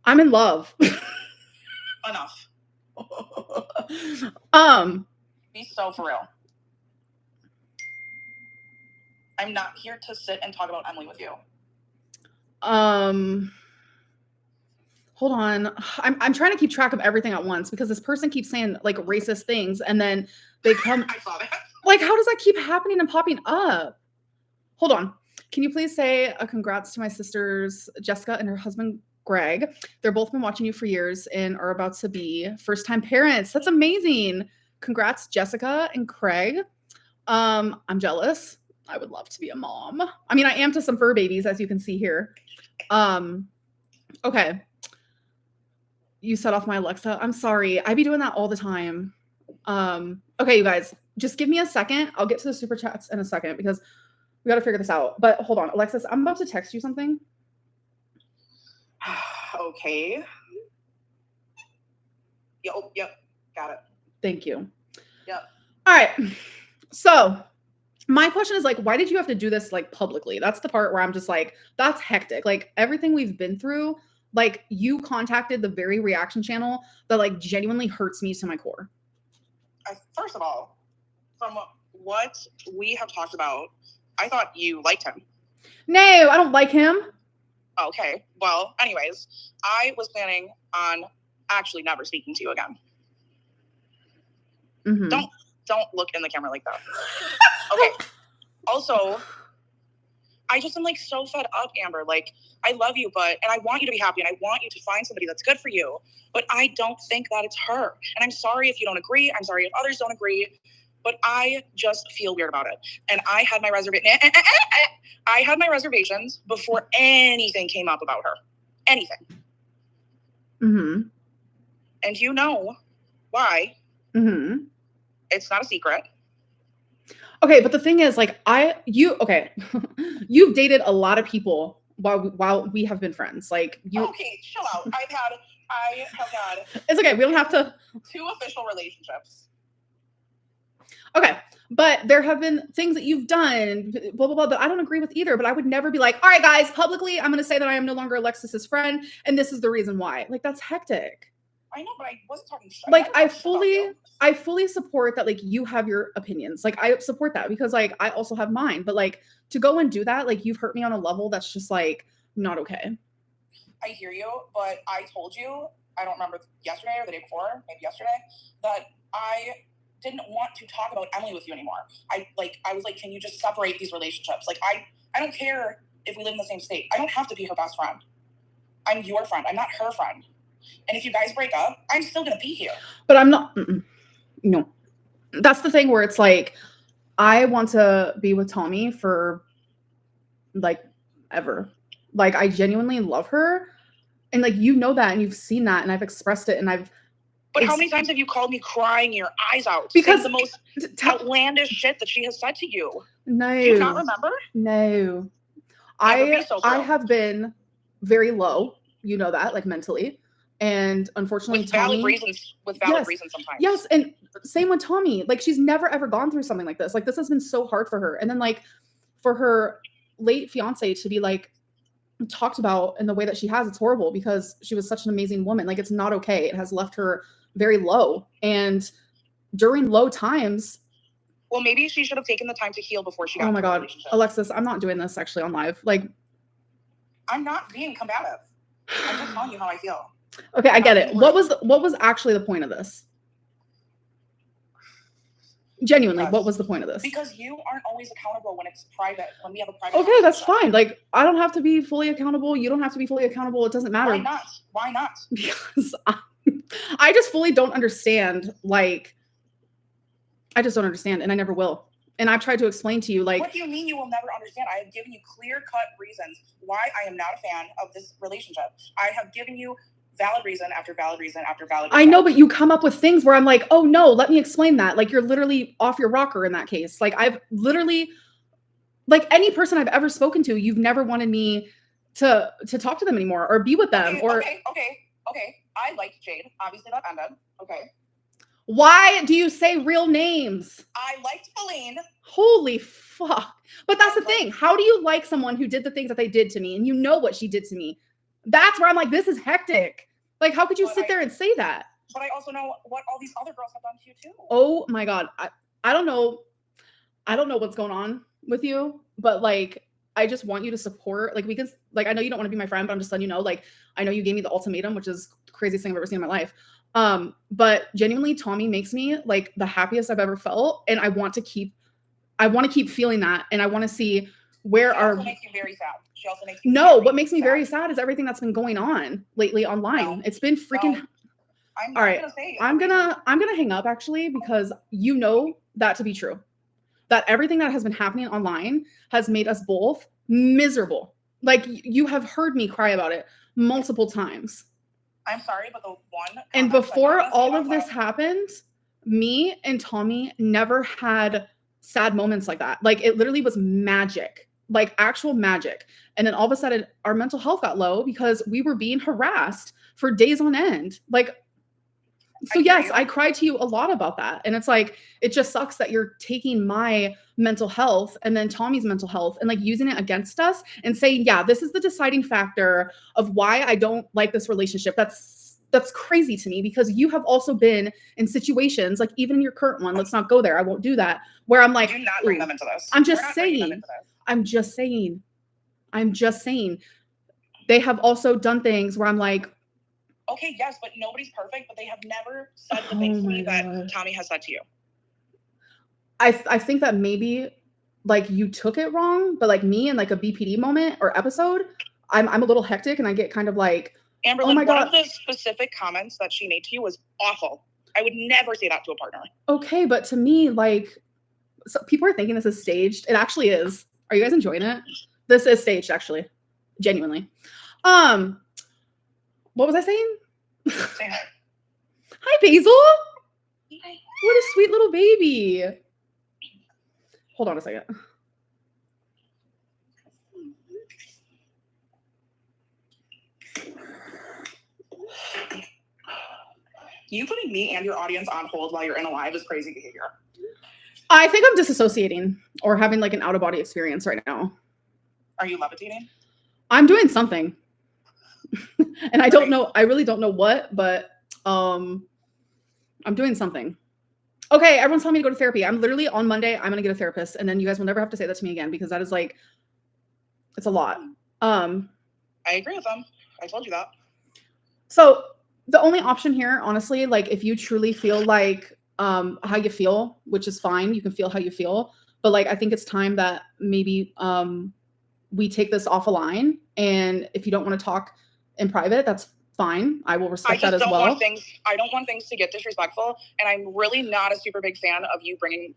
I'm in love. Enough. Be so for real. I'm not here to sit and talk about Emily with you. Hold on. I'm trying to keep track of everything at once because this person keeps saying like racist things and then they come. I saw that. Like, how does that keep happening and popping up? Hold on. Can you please say a congrats to my sisters, Jessica and her husband, Greg? They're both been watching you for years and are about to be first-time parents. That's amazing. Congrats, Jessica and Craig. I'm jealous. I would love to be a mom. I mean, I am to some fur babies, as you can see here. Okay. You set off my Alexa. I'm sorry. I be doing that all the time. Okay, you guys, just give me a second. I'll get to the super chats in a second because we got to figure this out. But hold on, Alexis, I'm about to text you something. Okay. Yep. Got it. Thank you. Yep. All right. So my question is like, why did you have to do this like publicly? That's the part where I'm just like, that's hectic. Like everything we've been through, like you contacted the very reaction channel that like genuinely hurts me to my core. First of all, from what we have talked about, I thought you liked him. No, I don't like him. Okay. Well, anyways, I was planning on actually never speaking to you again. Mm-hmm. Don't look in the camera like that. Okay. Also, I just am like so fed up, Amber. Like, I love you, and I want you to be happy and I want you to find somebody that's good for you. But I don't think that it's her. And I'm sorry if you don't agree. I'm sorry if others don't agree. But I just feel weird about it. And I had my reservations before anything came up about her. Anything. Mm-hmm. And you know why. Mm-hmm. It's not a secret. Okay, but the thing is, like, you've dated a lot of people while we have been friends. Like, you. Okay, chill out. I have had. It's okay. We don't have to. 2 official relationships. Okay, but there have been things that you've done, blah blah blah, that I don't agree with either. But I would never be like, all right, guys, publicly, I'm going to say that I am no longer Alexis's friend, and this is the reason why. Like, that's hectic. I know, but I wasn't talking shit. Like, I fully support that, like, you have your opinions. Like, I support that because, like, I also have mine. But, like, to go and do that, like, you've hurt me on a level that's just, like, not okay. I hear you, but I told you, I don't remember yesterday or the day before, maybe yesterday, that I didn't want to talk about Emily with you anymore. I was like, can you just separate these relationships? Like, I don't care if we live in the same state. I don't have to be her best friend. I'm your friend. I'm not her friend. And if you guys break up, I'm still going to be here. But I'm not. No. That's the thing where it's like, I want to be with Tommy for, like, ever. Like, I genuinely love her. And, like, you know that and you've seen that and I've expressed it and I've. But how many times have you called me crying your eyes out? Because the most outlandish shit that she has said to you. No. Do you not remember? No. I have been very low. You know that, like, mentally. And unfortunately, with Tommy, valid reasons sometimes. Yes, and same with Tommy. Like, she's never ever gone through something like this. Like, this has been so hard for her. And then, like, for her late fiance to be, like, talked about in the way that she has, it's horrible because she was such an amazing woman. Like, it's not okay. It has left her very low. And during low times. Well, maybe she should have taken the time to heal before she got into a relationship. Alexis, I'm not doing this actually on live. Like, I'm not being combative. I'm just telling you how I feel. Okay, I get it. What was actually the point of this? Genuinely, what was the point of this? Because you aren't always accountable when it's private, when we have a private. Okay, that's fine. Like, I don't have to be fully accountable. You don't have to be fully accountable. It doesn't matter. Why not? Why not? Because I just fully don't understand. Like, I just don't understand, and I never will. And I've tried to explain to you, like. What do you mean you will never understand? I have given you clear-cut reasons why I am not a fan of this relationship. I have given you valid reason after valid reason after valid reason. I know, but you come up with things where I'm like, oh no, let me explain that. Like, you're literally off your rocker in that case. Like, I've literally, like, any person I've ever spoken to, you've never wanted me to talk to them anymore or be with them. Okay. I liked Jade. Obviously that ended. Okay. Why do you say real names? I liked Feline. Holy fuck. But that's the thing. How do you like someone who did the things that they did to me and you know what she did to me? That's where I'm like, this is hectic. Like, how could you But sit there and say that? But I also know what all these other girls have done to you too. Oh my God. I don't know. I don't know what's going on with you, but like, I just want you to support, like, because like, I know you don't want to be my friend, but I'm just letting you know, like, I know you gave me the ultimatum, which is the craziest thing I've ever seen in my life. But genuinely, Tommy makes me like the happiest I've ever felt. And I want to keep feeling that. And I want to see where She also makes you very sad. She also makes you No, what makes me very sad is everything that's been going on lately online. No. It's been freaking No. I'm all not right. gonna say I'm gonna hang up actually, because you know that to be true. That everything that has been happening online has made us both miserable. Like, you have heard me cry about it multiple times. I'm sorry, but the one And comment that before you're gonna say all out of this loud- happened, me and Tommy never had sad moments like that. Like, it literally was magic, like actual magic. And then all of a sudden, our mental health got low because we were being harassed for days on end. Like, so I hear yes, you. I cried to you a lot about that. And it's like, it just sucks that you're taking my mental health and then Tommy's mental health and like using it against us and saying, yeah, this is the deciding factor of why I don't like this relationship. That's crazy to me, because you have also been in situations, like even in your current one, let's not go there, I won't do that, where I'm like, Do not bring ooh, them into this. I'm We're just not bringing them saying, into this. I'm just saying, they have also done things where I'm like, Okay, yes, but nobody's perfect, but they have never said the Oh things to my me that God. Tommy has said to you. I think that maybe like you took it wrong, but like me in like a BPD moment or episode, I'm a little hectic and I get kind of like, Amberlynn, oh my one God. of the specific comments that she made to you was awful. I would never say that to a partner. Okay, but to me, like, so people are thinking this is staged. It actually is. Are you guys enjoying it? This is staged, actually, genuinely. What was I saying? Say hi. Hi, Basil. Hi. What a sweet little baby. Hold on a second. You putting me and your audience on hold while you're in a live is crazy behavior. I think I'm disassociating or having like an out of body experience right now. Are you levitating? I'm doing something. And I don't know, I really don't know what, but I'm doing something. Okay, everyone's telling me to go to therapy. I'm literally on Monday, I'm gonna get a therapist, and then you guys will never have to say that to me again, because that is like, it's a lot. I agree with them. I told you that. So the only option here, honestly, like if you truly feel like how you feel, which is fine, you can feel how you feel, but like I think it's time that maybe we take this off a line, and if you don't want to talk in private, that's fine. I will respect that as well. I don't want things to get disrespectful, and I'm really not a super big fan of you bringing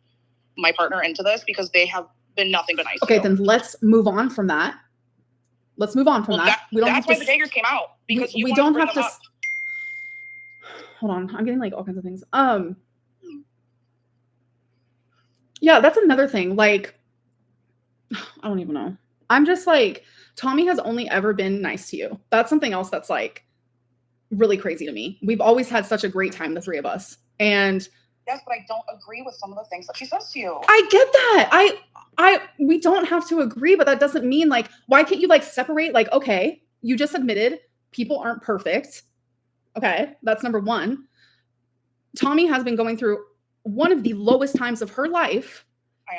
my partner into this, because they have been nothing but nice. Okay, to you. then let's move on from that. Let's move on from that. We don't that's why the Daggers came out, because we don't have to. Hold on, I'm getting like all kinds of things. Yeah, that's another thing. Like, I don't even know. I'm just like, Tommy has only ever been nice to you. That's something else that's like really crazy to me. We've always had such a great time, the three of us. And yes, but I don't agree with some of the things that she says to you. I get that. We don't have to agree, but that doesn't mean like, why can't you like separate? Like, okay, you just admitted people aren't perfect. Okay, that's number one. Tommy has been going through one of the lowest times of her life,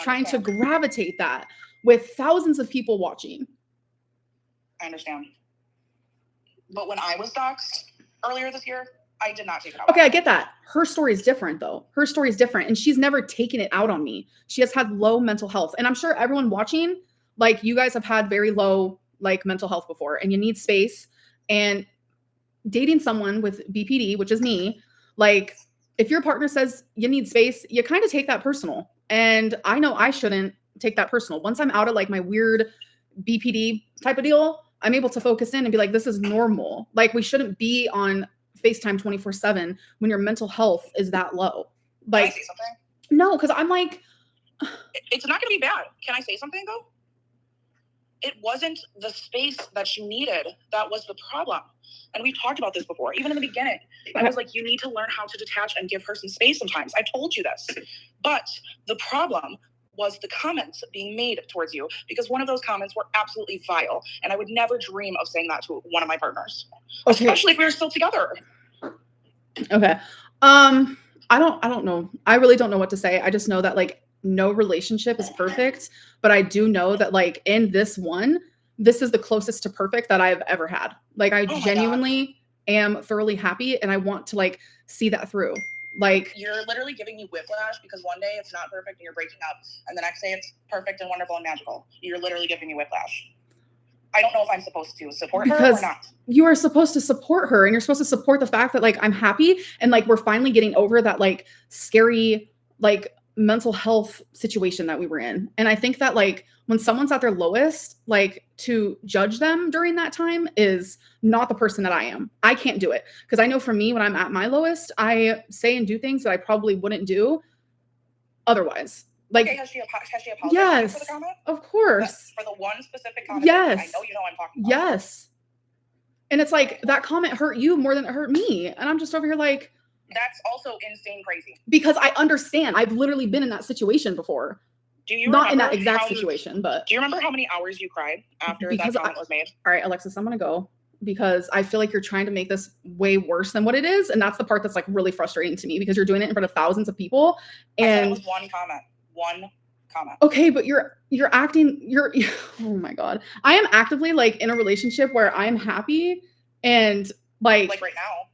trying to gravitate that with thousands of people watching. I understand. But when I was doxxed earlier this year, I did not take it out. Okay, I get that. Her story is different though. Her story is different, and she's never taken it out on me. She has had low mental health, and I'm sure everyone watching, like you guys have had very low like mental health before, and you need space. And dating someone with BPD, which is me, like if your partner says you need space, you kind of take that personal. And I know I shouldn't take that personal. Once I'm out of like my weird BPD type of deal, I'm able to focus in and be like, this is normal. Like we shouldn't be on FaceTime 24/7 when your mental health is that low. Like, can I say something? No, because I'm like, it's not going to be bad. Can I say something though? It wasn't the space that she needed that was the problem. And we've talked about this before, even in the beginning. I was like, you need to learn how to detach and give her some space sometimes. I told you this. But the problem was the comments being made towards you, because one of those comments were absolutely vile, and I would never dream of saying that to one of my partners, especially if we were still together. Okay. I don't know. I really don't know what to say. I just know that like no relationship is perfect, but I do know that like in this one, this is the closest to perfect that I've ever had. Like I genuinely am thoroughly happy, and I want to like see that through. Like you're literally giving me whiplash, because one day it's not perfect and you're breaking up, and the next day it's perfect and wonderful and magical. You're literally giving me whiplash. I don't know if I'm supposed to support her or not. You are supposed to support her, and you're supposed to support the fact that like I'm happy and like we're finally getting over that like scary like mental health situation that we were in. And I think that like when someone's at their lowest, like to judge them during that time is not the person that I am. I can't do it, because I know for me, when I'm at my lowest, I say and do things that I probably wouldn't do otherwise. Like, okay, has she apologized yes, for the comment? Of course. For the one specific comment? Yes. I know you know I'm talking about. Yes. And it's like that comment hurt you more than it hurt me. And I'm just over here like, that's also insane crazy. Because I understand. I've literally been in that situation before. Do you not in that exact situation, but do you remember how many hours you cried after that comment was made? All right, Alexis, I'm gonna go, because I feel like you're trying to make this way worse than what it is, and that's the part that's like really frustrating to me, because you're doing it in front of thousands of people. And I said it was one comment. One comment. Okay, but you're acting. Oh my god, I am actively like in a relationship where I'm happy and like right now.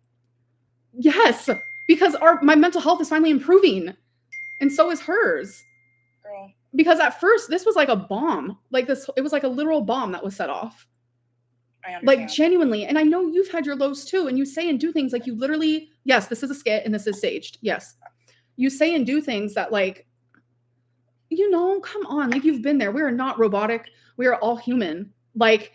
Yes, because my mental health is finally improving, and so is hers. Girl. Because at first this was like a bomb, like this, it was like a literal bomb that was set off. I understand. Like genuinely, and I know you've had your lows too, and you say and do things like you literally, yes, this is a skit and this is staged. Yes, you say and do things that like, you know, come on, like you've been there. We are not robotic. We are all human. Like,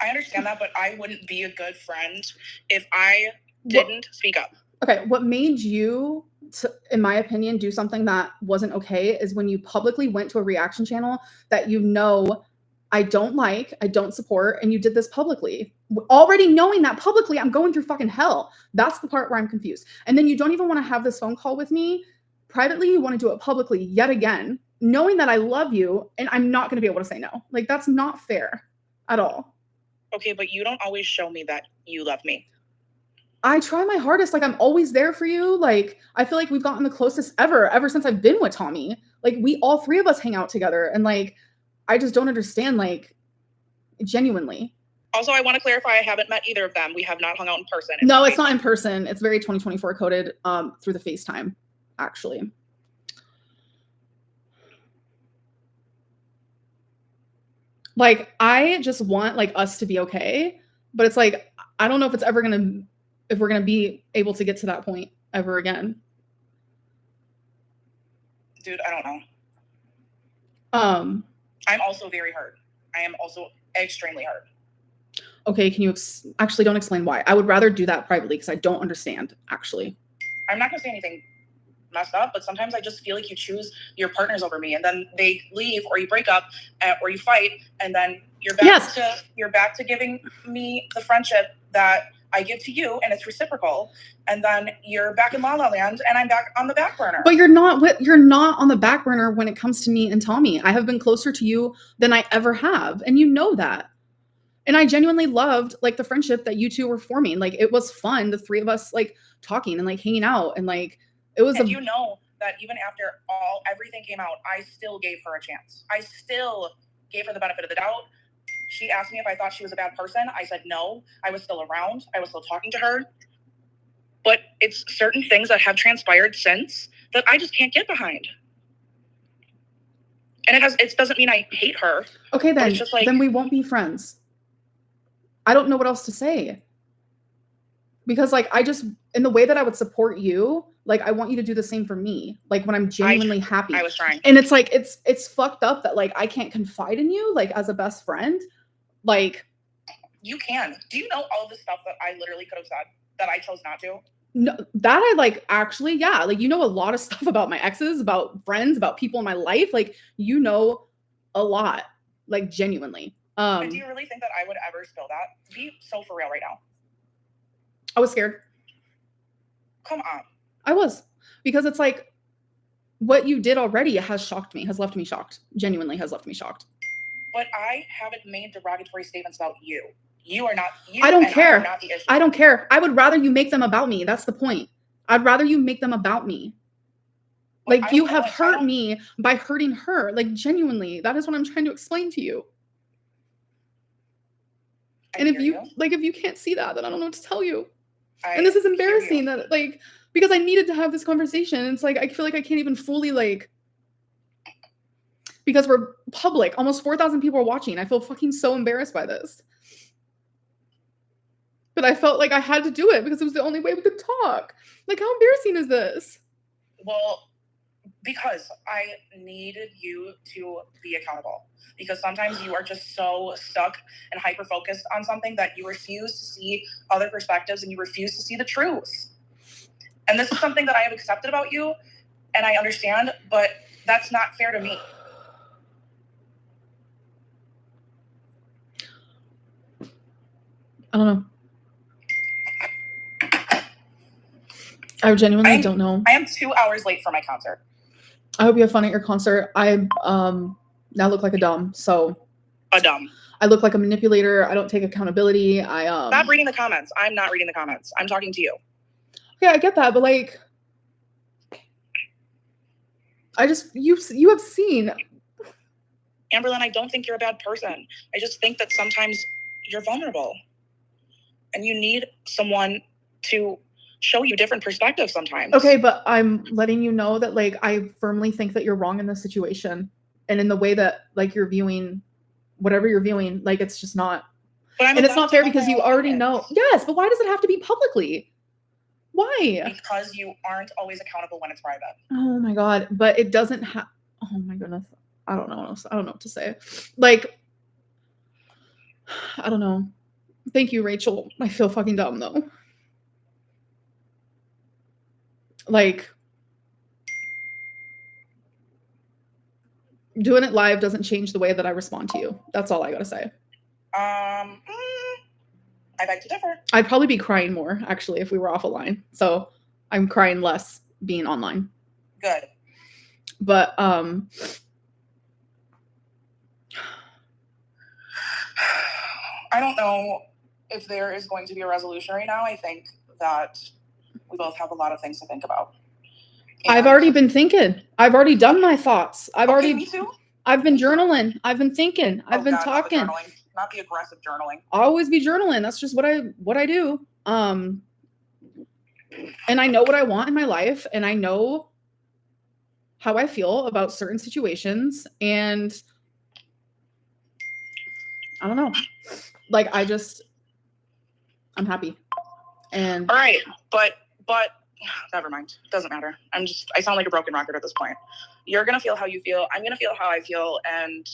I understand that, but I wouldn't be a good friend if I didn't speak up. Okay, what made you, in my opinion, do something that wasn't okay is when you publicly went to a reaction channel that you know I don't like, I don't support, and you did this publicly. Already knowing that publicly, I'm going through fucking hell. That's the part where I'm confused. And then you don't even want to have this phone call with me privately. You want to do it publicly yet again, knowing that I love you and I'm not going to be able to say no. Like, that's not fair at all. Okay, but you don't always show me that you love me. I try my hardest. Like, I'm always there for you. Like, I feel like we've gotten the closest ever since I've been with Tommy. Like, we all three of us hang out together. And like, I just don't understand, like, genuinely. Also, I want to clarify, I haven't met either of them. We have not hung out in person. No, it's not in person. It's very 2024 coded through the FaceTime, actually. Like, I just want like us to be okay. But it's like, I don't know if it's ever if we're gonna be able to get to that point ever again. Dude, I don't know. I'm also very hurt. I am also extremely hurt. Okay, can you actually don't explain why? I would rather do that privately because I don't understand, actually. I'm not gonna say anything messed up, but sometimes I just feel like you choose your partners over me, and then they leave, or you break up, or you fight, and then you're back to giving me the friendship that I give to you, and it's reciprocal. And then you're back in La La Land, and I'm back on the back burner. But you're not on the back burner when it comes to me and Tommy. I have been closer to you than I ever have, and you know that. And I genuinely loved like the friendship that you two were forming. Like, it was fun, the three of us like talking and like hanging out, and like it was. And you know that even after everything came out, I still gave her a chance. I still gave her the benefit of the doubt. She asked me if I thought she was a bad person. I said no. I was still around. I was still talking to her. But it's certain things that have transpired since that I just can't get behind. And it doesn't mean I hate her. Okay, then, just like, then we won't be friends. I don't know what else to say. Because like, in the way that I would support you, like, I want you to do the same for me. Like, when I'm genuinely happy. I was trying. And it's like, it's fucked up that like, I can't confide in you, like as a best friend. Like, you can. Do you know all the stuff that I literally could have said that I chose not to? No, that I like, actually, yeah. Like, you know a lot of stuff about my exes, about friends, about people in my life. Like, you know a lot, like, genuinely. And do you really think that I would ever spill that? Be so for real right now. I was scared. Come on. I was. Because it's like, what you did already has shocked me, has left me shocked. Genuinely has left me shocked. But I haven't made derogatory statements about you. You are not. You I don't and care. I are not the issue. I don't care. I would rather you make them about me. That's the point. I'd rather you make them about me. But Like I you don't- have I hurt don't- me by hurting her. Like genuinely, that is what I'm trying to explain to you. I And if hear you like, if you can't see that, then I don't know what to tell you. And I this is hear embarrassing you. that like, because I needed to have this conversation. It's like, I feel like I can't even fully like, because we're public, almost 4,000 people are watching. I feel fucking so embarrassed by this. But I felt like I had to do it because it was the only way we could talk. Like, how embarrassing is this? Well, because I needed you to be accountable. Because sometimes you are just so stuck and hyper focused on something that you refuse to see other perspectives and you refuse to see the truth. And this is something that I have accepted about you, and I understand, but that's not fair to me. I don't know. I genuinely don't know. I am 2 hours late for my concert. I hope you have fun at your concert. I now look like a dumb, so A dumb. I look like a manipulator. I don't take accountability. Stop reading the comments. I'm not reading the comments. I'm talking to you. Yeah, I get that, but like, I just you have seen. Amberlynn, I don't think you're a bad person. I just think that sometimes you're vulnerable, and you need someone to show you different perspectives sometimes. Okay, but I'm letting you know that like I firmly think that you're wrong in this situation, and in the way that like you're viewing whatever you're viewing, like it's just not. But And it's not fair because you already know. Yes, but why does it have to be publicly? Why? Because you aren't always accountable when it's private. Oh my god! But it doesn't have. Oh my goodness! I don't know. I don't know what to say. Like, I don't know. Thank you, Rachel. I feel fucking dumb though. Like, doing it live doesn't change the way that I respond to you. That's all I gotta say. I beg to differ. I'd probably be crying more actually if we were off a line. So I'm crying less being online. Good. But I don't know if there is going to be a resolution right now. I think that we both have a lot of things to think about. I've already been thinking. I've already done my thoughts. Me too. I've been journaling. I've been thinking. I've been talking. Not the aggressive journaling. I'll always be journaling. That's just what I do. And I know what I want in my life, and I know how I feel about certain situations, and I don't know. Like I'm happy. And all right, but never mind. Doesn't matter. I sound like a broken record at this point. You're gonna feel how you feel. I'm gonna feel how I feel, and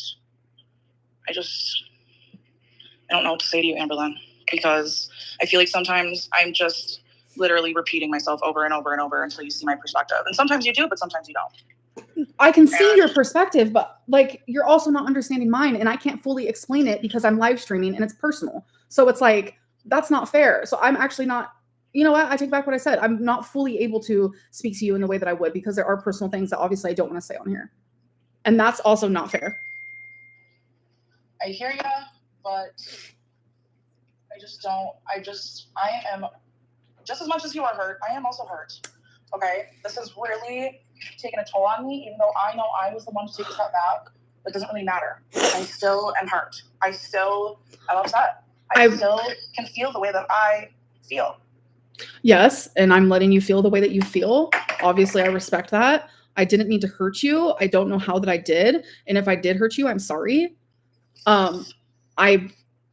I don't know what to say to you, Amberlynn, because I feel like sometimes I'm just literally repeating myself over and over and over until you see my perspective. And sometimes you do, but sometimes you don't. I can see your perspective, but like you're also not understanding mine, and I can't fully explain it because I'm live streaming and it's personal. So it's like, that's not fair. So I'm actually not, you know what? I take back what I said. I'm not fully able to speak to you in the way that I would because there are personal things that obviously I don't want to say on here. And that's also not fair. I hear you, but I am just as much as you are hurt, I am also hurt. Okay? This has really taken a toll on me, even though I know I was the one to take a step back. It doesn't really matter. I still am hurt. I'm upset. I still can feel the way that I feel. Yes, and I'm letting you feel the way that you feel. Obviously, I respect that. I didn't mean to hurt you. I don't know how that I did. And if I did hurt you, I'm sorry. I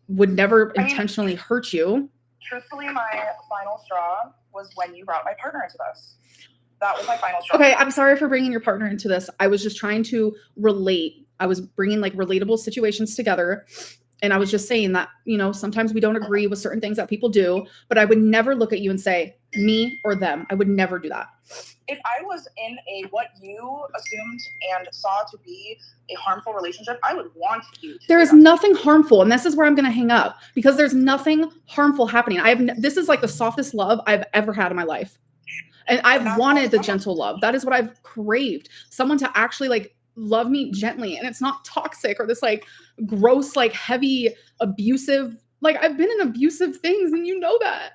would never intentionally hurt you. Truthfully, my final straw was when you brought my partner into this. That was my final straw. Okay, I'm sorry for bringing your partner into this. I was just trying to relate. I was bringing like relatable situations together. And I was just saying that, you know, sometimes we don't agree with certain things that people do, but I would never look at you and say me or them. I would never do that. If I was in what you assumed and saw to be a harmful relationship, I would want you to. There is nothing harmful. And this is where I'm going to hang up because there's nothing harmful happening. This is like the softest love I've ever had in my life. And I've that's wanted the all- gentle love. That is what I've craved. Someone to actually like love me gently, and it's not toxic or this like gross, like heavy, abusive. Like I've been in abusive things, and you know that.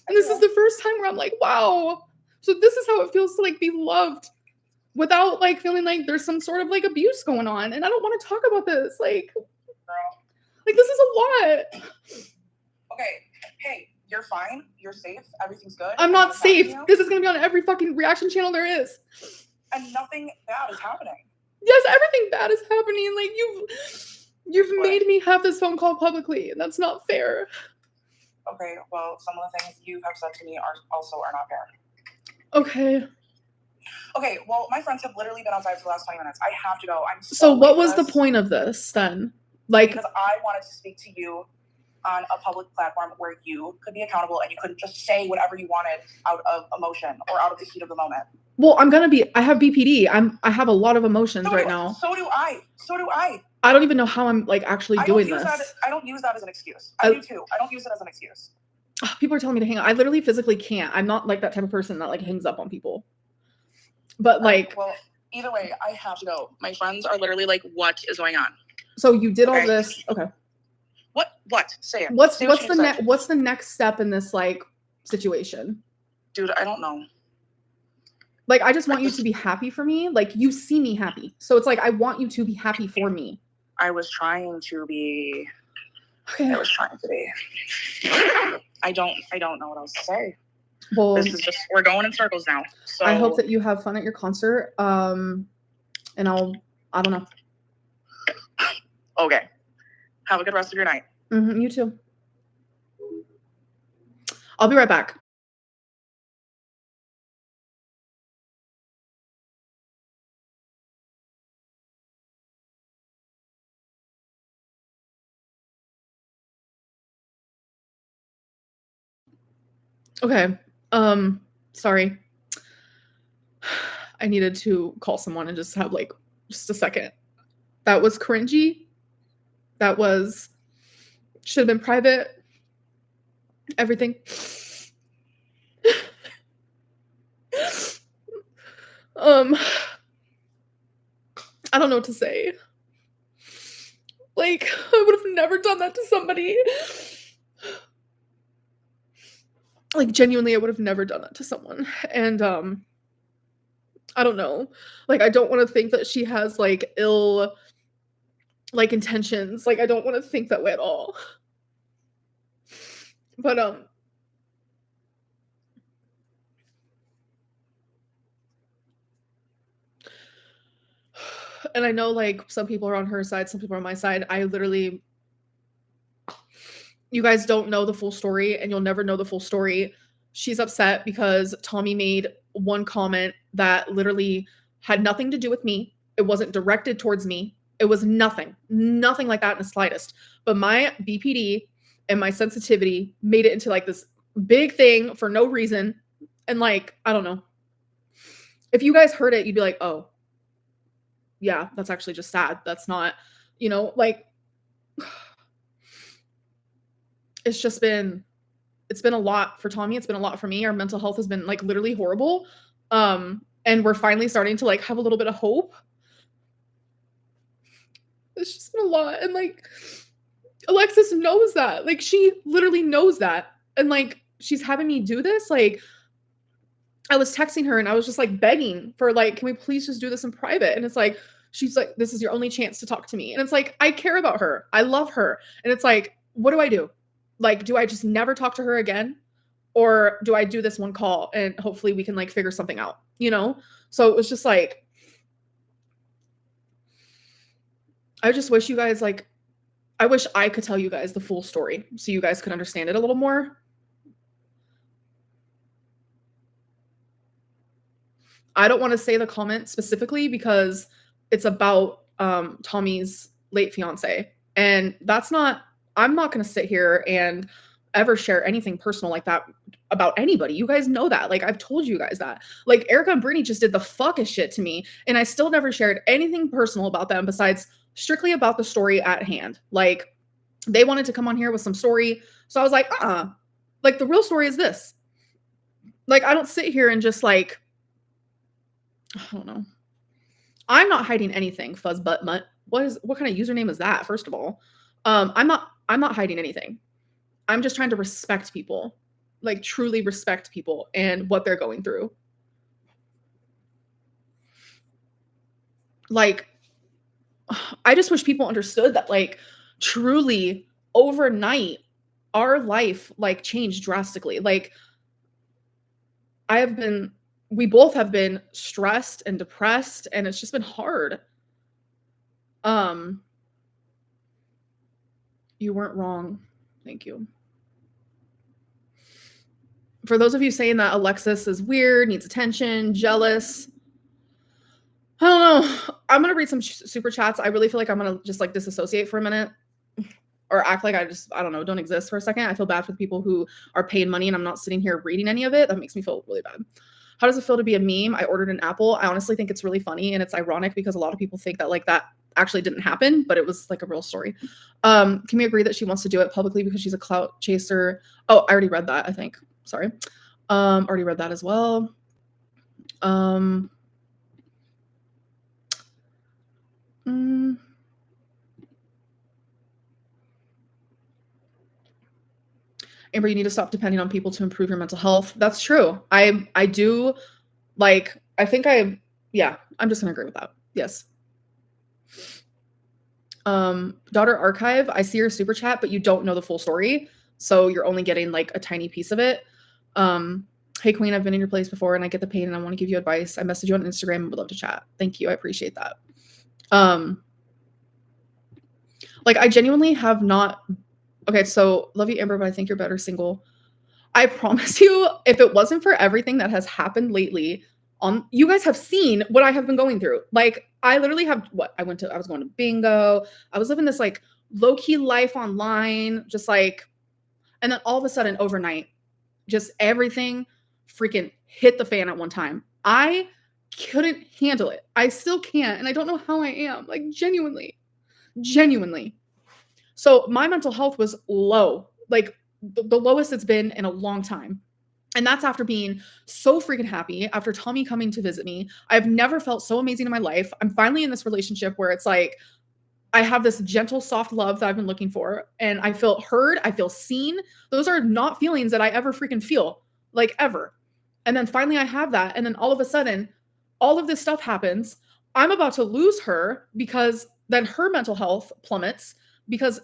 And this is the first time where I'm like, wow. So this is how it feels to like be loved without like feeling like there's some sort of like abuse going on. And I don't want to talk about this. Like this is a lot. Okay, hey, you're fine. You're safe. Everything's good. I'm not safe. This is gonna be on every fucking reaction channel there is. And nothing bad is happening. Yes, everything bad is happening. Like you've made me have this phone call publicly, and that's not fair. Okay, well, some of the things you have said to me are not fair. Okay. Okay, well, my friends have literally been outside for the last 20 minutes. I have to go. I'm So what late was for the this point of this then? Like, because I wanted to speak to you on a public platform where you could be accountable and you couldn't just say whatever you wanted out of emotion or out of the heat of the moment. well, I have BPD. I have a lot of emotions right now. So do I. I don't even know how I'm like actually doing this. I don't use that as an excuse. I do too. I don't use it as an excuse. People are telling me to hang up. I literally physically can't. I'm not like that type of person that like hangs up on people. But like, well, either way, I have to go. My friends are literally like, "What is going on?" So you did all this. Okay. What? Say it. What's Say what you said. what's the next step in this like situation? Dude, I don't know. Like, I just want you to be happy for me. Like, you see me happy. So it's like, I want you to be happy for me. I was trying to be. Okay. I was trying to be. I don't know what else to say. Well, This is just, we're going in circles now. So I hope that you have fun at your concert. And I don't know. Okay. Have a good rest of your night. You too. I'll be right back. Okay. Sorry. I needed to call someone and just have like just a second. That was cringy. That was should have been private. Everything. I don't know what to say. Like, I would have never done that to somebody. Like, genuinely, I would have never done that to someone. And, I don't know. Like, I don't want to think that she has, like, ill, like, intentions. Like, I don't want to think that way at all. But, and I know, like, some people are on her side, some people are on my side. I literally, you guys don't know the full story, and you'll never know the full story. She's upset because Tommy made one comment that literally had nothing to do with me. It wasn't directed towards me. It was nothing like that in the slightest. But my BPD and my sensitivity made it into like this big thing for no reason. And like, I don't know. If you guys heard it, you'd be like, oh, yeah, that's actually just sad. That's not, like, it's been a lot for Tommy. It's been a lot for me. Our mental health has been like literally horrible. And we're finally starting to like have a little bit of hope. It's just been a lot. And like, Alexis knows that. Like, she literally knows that. And like, she's having me do this. Like, I was texting her and I was just like begging for like, can we please just do this in private? And it's like, she's like, this is your only chance to talk to me. And it's like, I care about her. I love her. And it's like, what do I do? Like, do I just never talk to her again? Or do I do this one call and hopefully we can like figure something out, So it was just like, I just wish you guys like, I wish I could tell you guys the full story so you guys could understand it a little more. I don't want to say the comment specifically because it's about Tommy's late fiance. And I'm not going to sit here and ever share anything personal like that about anybody. You guys know that. Like, I've told you guys that. Like, Erica and Brittany just did the fuckest shit to me. And I still never shared anything personal about them besides strictly about the story at hand. Like, they wanted to come on here with some story. So I was like, like, the real story is this. Like, I don't sit here and just like, I don't know. I'm not hiding anything, fuzz butt mutt. What kind of username is that, first of all? I'm not hiding anything. I'm just trying to respect people. Like, truly respect people and what they're going through. Like, I just wish people understood that, like, truly overnight our life like changed drastically. Like, we both have been stressed and depressed, and it's just been hard. You weren't wrong. Thank you. For those of you saying that Alexis is weird, needs attention, jealous, I don't know. I'm going to read some super chats. I really feel like I'm going to just like disassociate for a minute or act like I don't know, don't exist for a second. I feel bad for the people who are paying money and I'm not sitting here reading any of it. That makes me feel really bad. How does it feel to be a meme? I ordered an apple. I honestly think it's really funny, and it's ironic because a lot of people think that like that actually didn't happen, but it was like a real story. Can we agree that she wants to do it publicly because she's a clout chaser? Oh, I already read that, I think. Sorry. Already read that as well. Amber, you need to stop depending on people to improve your mental health. That's true. I do, like, I think yeah, I'm just gonna agree with that. Yes. Daughter Archive, I see your super chat, but you don't know the full story. So you're only getting like a tiny piece of it. Hey Queen, I've been in your place before and I get the pain and I want to give you advice. I message you on Instagram and would love to chat. Thank you. I appreciate that. Like, I genuinely have not. Okay, so love you, Amber, but I think you're better single. I promise you, if it wasn't for everything that has happened lately, you guys have seen what I have been going through. Like, I literally have I was going to bingo. I was living this like low-key life online, just like, and then all of a sudden overnight, just everything freaking hit the fan at one time. I couldn't handle it. I still can't, and I don't know how I am. Like, genuinely. So my mental health was low, like the lowest it's been in a long time. And that's after being so freaking happy, after Tommy coming to visit me. I've never felt so amazing in my life. I'm finally in this relationship where it's like, I have this gentle, soft love that I've been looking for. And I feel heard. I feel seen. Those are not feelings that I ever freaking feel, like, ever. And then finally I have that. And then all of a sudden, all of this stuff happens. I'm about to lose her because then her mental health plummets because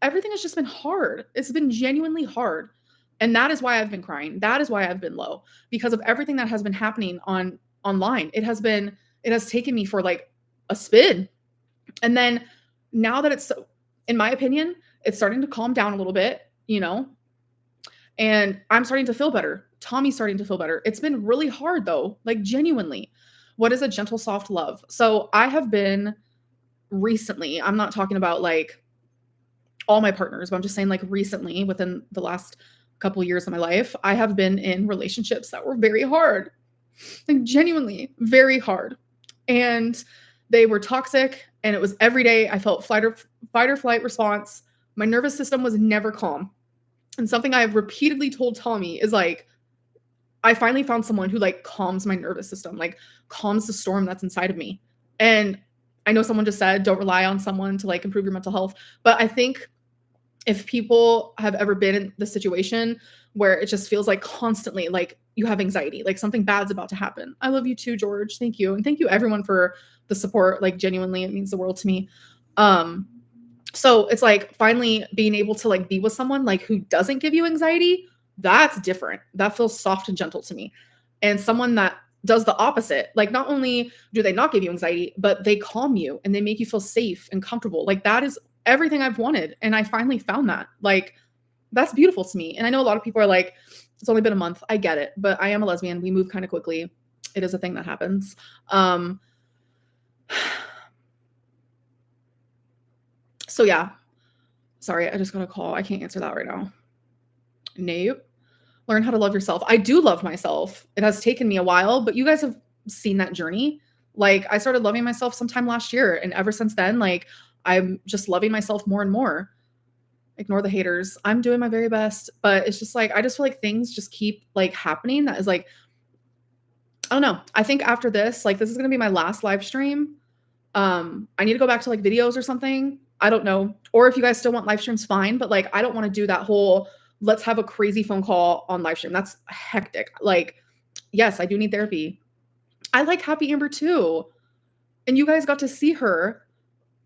everything has just been hard. It's been genuinely hard. And that is why I've been crying. That is why I've been low, because of everything that has been happening online. It has taken me for like a spin. And then now that it's, in my opinion, it's starting to calm down a little bit, you know, and I'm starting to feel better. Tommy's starting to feel better. It's been really hard though, like, genuinely. What is a gentle, soft love? So I have been recently, I'm not talking about like all my partners, but I'm just saying like recently, within the last couple years of my life, I have been in relationships that were very hard, like genuinely very hard. And they were toxic, and it was every day. I felt fight or flight response. My nervous system was never calm. And something I have repeatedly told Tommy is like, I finally found someone who like calms my nervous system, like calms the storm that's inside of me. And I know someone just said, don't rely on someone to like improve your mental health. But I think if people have ever been in the situation where it just feels like constantly like you have anxiety, like something bad's about to happen. I love you too, George. Thank you. And thank you everyone for the support. Like, genuinely, it means the world to me. So it's like finally being able to like be with someone like who doesn't give you anxiety. That's different. That feels soft and gentle to me. And someone that does the opposite, like, not only do they not give you anxiety, but they calm you and they make you feel safe and comfortable. Like, that is everything I've wanted. And I finally found that. Like, that's beautiful to me. And I know a lot of people are like, it's only been a month. I get it. But I am a lesbian. We move kind of quickly. It is a thing that happens. So yeah. Sorry, I just got a call. I can't answer that right now. Nope. Learn how to love yourself. I do love myself. It has taken me a while, but you guys have seen that journey. Like, I started loving myself sometime last year. And ever since then, like, I'm just loving myself more and more. Ignore the haters. I'm doing my very best, but it's just like, I just feel like things just keep like happening. That is like, I don't know. I think after this, like this is going to be my last live stream. I need to go back to like videos or something. I don't know. Or if you guys still want live streams, fine. But like, I don't want to do that whole, let's have a crazy phone call on live stream. That's hectic. Like, yes, I do need therapy. I like Happy Amber too. And you guys got to see her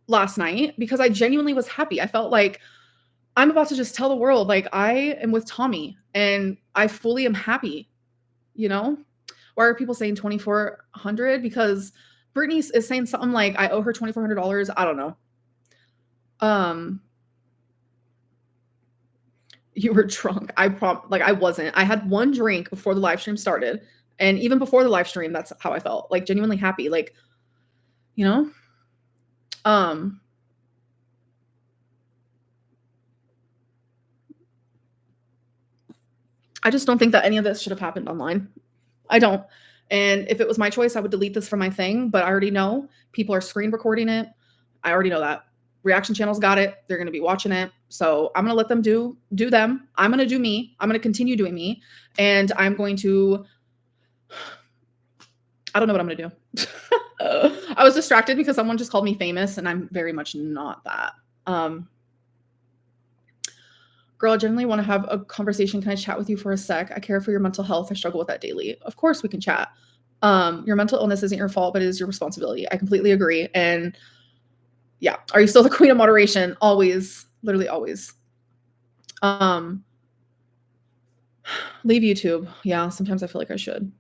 last night because I genuinely was happy. I felt like I'm about to just tell the world, like, I am with Tommy and I fully am happy, you know? Why are people saying 2,400? Because Brittany is saying something like, I owe her $2,400. I don't know. You were drunk. I wasn't. I had one drink before the live stream started. And even before the live stream, that's how I felt. Like genuinely happy. Like, you know? I just don't think that any of this should have happened online. I don't. And if it was my choice, I would delete this from my thing, but I already know people are screen recording it. I already know that. Reaction channels got it. They're going to be watching it. So I'm going to let them do them. I'm going to do me. I'm going to continue doing me. And I'm going to, I don't know what I'm going to do. I was distracted because someone just called me famous and I'm very much not that. Girl, I genuinely want to have a conversation. Can I chat with you for a sec? I care for your mental health. I struggle with that daily. Of course we can chat. Your mental illness isn't your fault, but it is your responsibility. I completely agree. And yeah, are you still the queen of moderation? Always, literally always. Leave YouTube. Yeah, sometimes I feel like I should.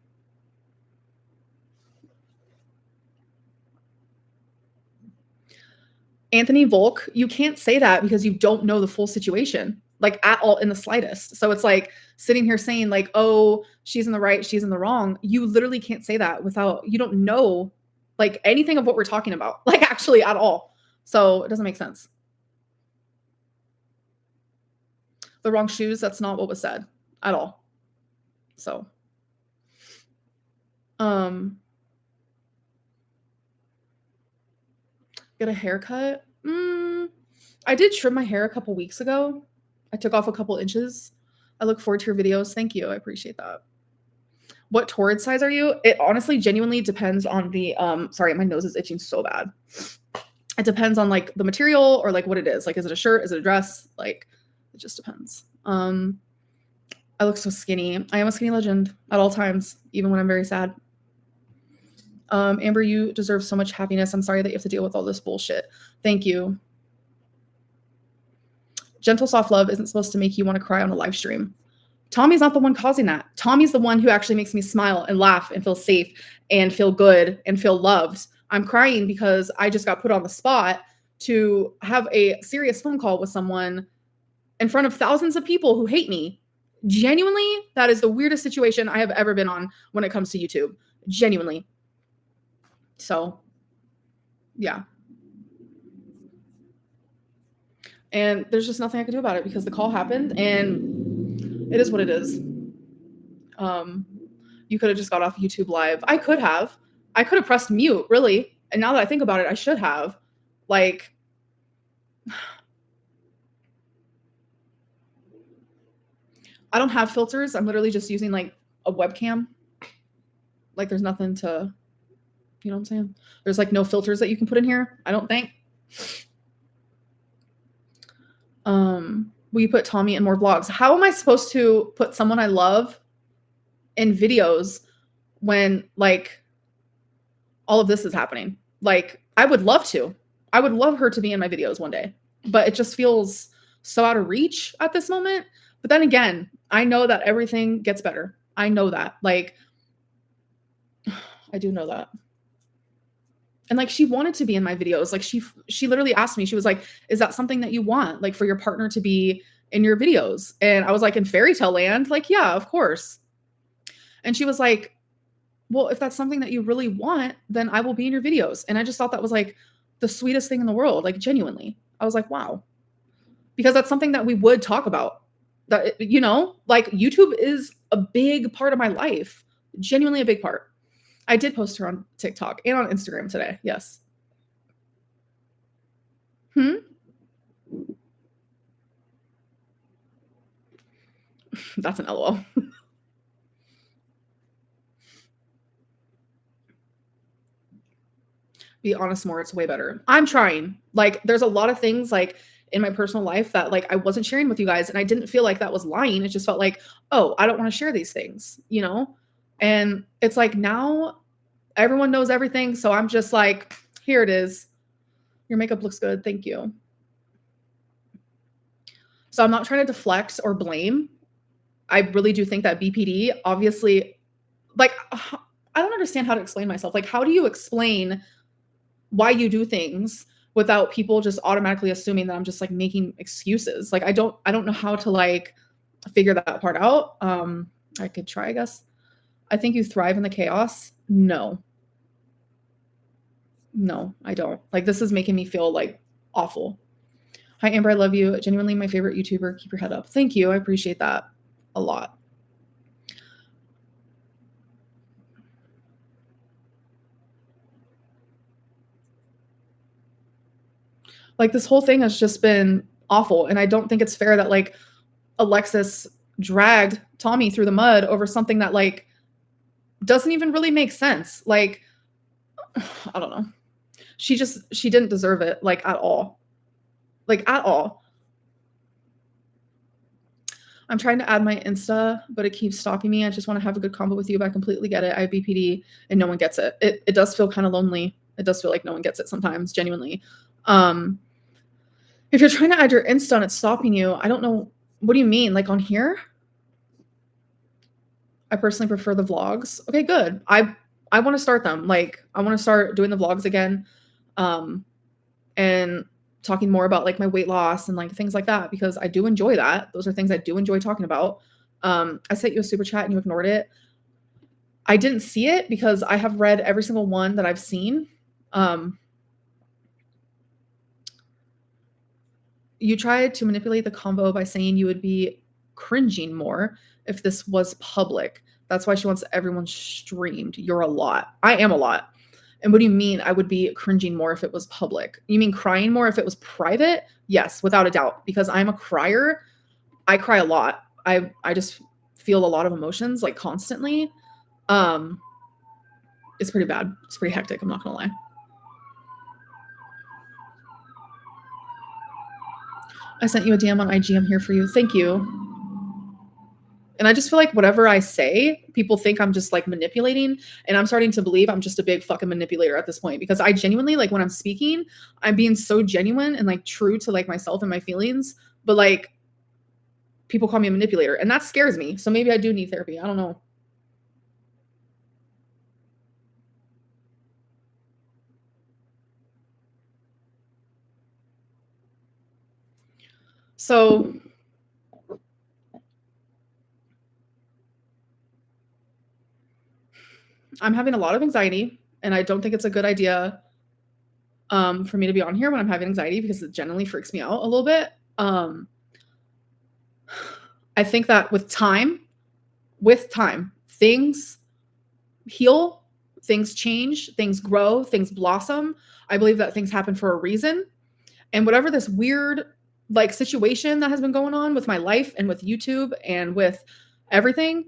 Anthony Volk, you can't say that because you don't know the full situation, like at all in the slightest. So it's like sitting here saying like, oh, she's in the right, she's in the wrong. You literally can't say that without, you don't know like anything of what we're talking about, like actually at all. So it doesn't make sense. The wrong shoes, that's not what was said at all. So, get a haircut. I did trim my hair a couple weeks ago. I took off a couple inches. I look forward to your videos. Thank you. I appreciate that. What torrid size are you? It honestly genuinely depends on the, sorry, my nose is itching so bad. It depends on like the material or like what it is. Like, is it a shirt? Is it a dress? Like, it just depends. I look so skinny. I am a skinny legend at all times, even when I'm very sad. Amber, you deserve so much happiness. I'm sorry that you have to deal with all this bullshit. Thank you. Gentle soft love isn't supposed to make you want to cry on a live stream. Tommy's not the one causing that. Tommy's the one who actually makes me smile and laugh and feel safe and feel good and feel loved. I'm crying because I just got put on the spot to have a serious phone call with someone in front of thousands of people who hate me. Genuinely, that is the weirdest situation I have ever been on when it comes to YouTube. Genuinely. So, yeah. And there's just nothing I could do about it because the call happened and it is what it is. You could have just got off YouTube Live. I could have pressed mute, really. And now that I think about it, I should have. Like, I don't have filters. I'm literally just using like a webcam. Like, there's nothing to, you know what I'm saying? There's like no filters that you can put in here, I don't think. Will you put Tommy in more vlogs? How am I supposed to put someone I love in videos when like all of this is happening? Like, I would love to. I would love her to be in my videos one day, but it just feels so out of reach at this moment. But then again, I know that everything gets better. I know that. Like, I do know that. And like, she wanted to be in my videos. Like she literally asked me, she was like, is that something that you want? Like for your partner to be in your videos? And I was like, in fairy tale land? Like, yeah, of course. And she was like, well, if that's something that you really want, then I will be in your videos. And I just thought that was like the sweetest thing in the world. Like, genuinely. I was like, wow. Because that's something that we would talk about. That, you know, like YouTube is a big part of my life. Genuinely a big part. I did post her on TikTok and on Instagram today. Yes. That's an LOL. Be honest more, it's way better. I'm trying. Like, there's a lot of things like in my personal life that like I wasn't sharing with you guys, and I didn't feel like that was lying. It just felt like, oh, I don't want to share these things, you know? And it's like now everyone knows everything, so I'm just like, here it is. Your makeup looks good. Thank you. So I'm not trying to deflect or blame. I really do think that BPD, obviously, like, I don't understand how to explain myself. Like, how do you explain why you do things without people just automatically assuming that I'm just like making excuses? Like, I don't know how to like figure that part out. I could try, I guess. I think you thrive in the chaos. No, I don't. Like, this is making me feel like awful. Hi, Amber. I love you. Genuinely my favorite YouTuber. Keep your head up. Thank you. I appreciate that a lot. Like, this whole thing has just been awful. And I don't think it's fair that like Alexis dragged Tommy through the mud over something that like doesn't even really make sense. Like, I don't know. She didn't deserve it, like, at all. Like, at all. I'm trying to add my Insta, but it keeps stopping me. I just want to have a good combo with you, but I completely get it. I have BPD and no one gets it. It does feel kind of lonely. It does feel like no one gets it sometimes, genuinely. If you're trying to add your Insta and it's stopping you, I don't know. What do you mean? Like on here? I personally prefer the vlogs. Okay, good. I want to start them. Like, I want to start doing the vlogs again. And talking more about like my weight loss and like things like that, because I do enjoy that. Those are things I do enjoy talking about. I sent you a super chat and you ignored it. I didn't see it because I have read every single one that I've seen. You tried to manipulate the combo by saying you would be cringing more if this was public. That's why she wants everyone streamed. You're a lot. I am a lot. And what do you mean I would be cringing more if it was public? You mean crying more if it was private? Yes, without a doubt, because I'm a crier. I cry a lot. I just feel a lot of emotions like constantly. It's pretty bad. It's pretty hectic, I'm not gonna lie. I sent you a DM on IG. I'm here for you. Thank you. And I just feel like whatever I say, people think I'm just like manipulating. And I'm starting to believe I'm just a big fucking manipulator at this point, because I genuinely, like, when I'm speaking, I'm being so genuine and like true to like myself and my feelings. But like, people call me a manipulator and that scares me. So maybe I do need therapy. I don't know. So I'm having a lot of anxiety, and I don't think it's a good idea for me to be on here when I'm having anxiety, because it generally freaks me out a little bit. I think that with time, things heal, things change, things grow, things blossom. I believe that things happen for a reason. And whatever this weird like situation that has been going on with my life and with YouTube and with everything,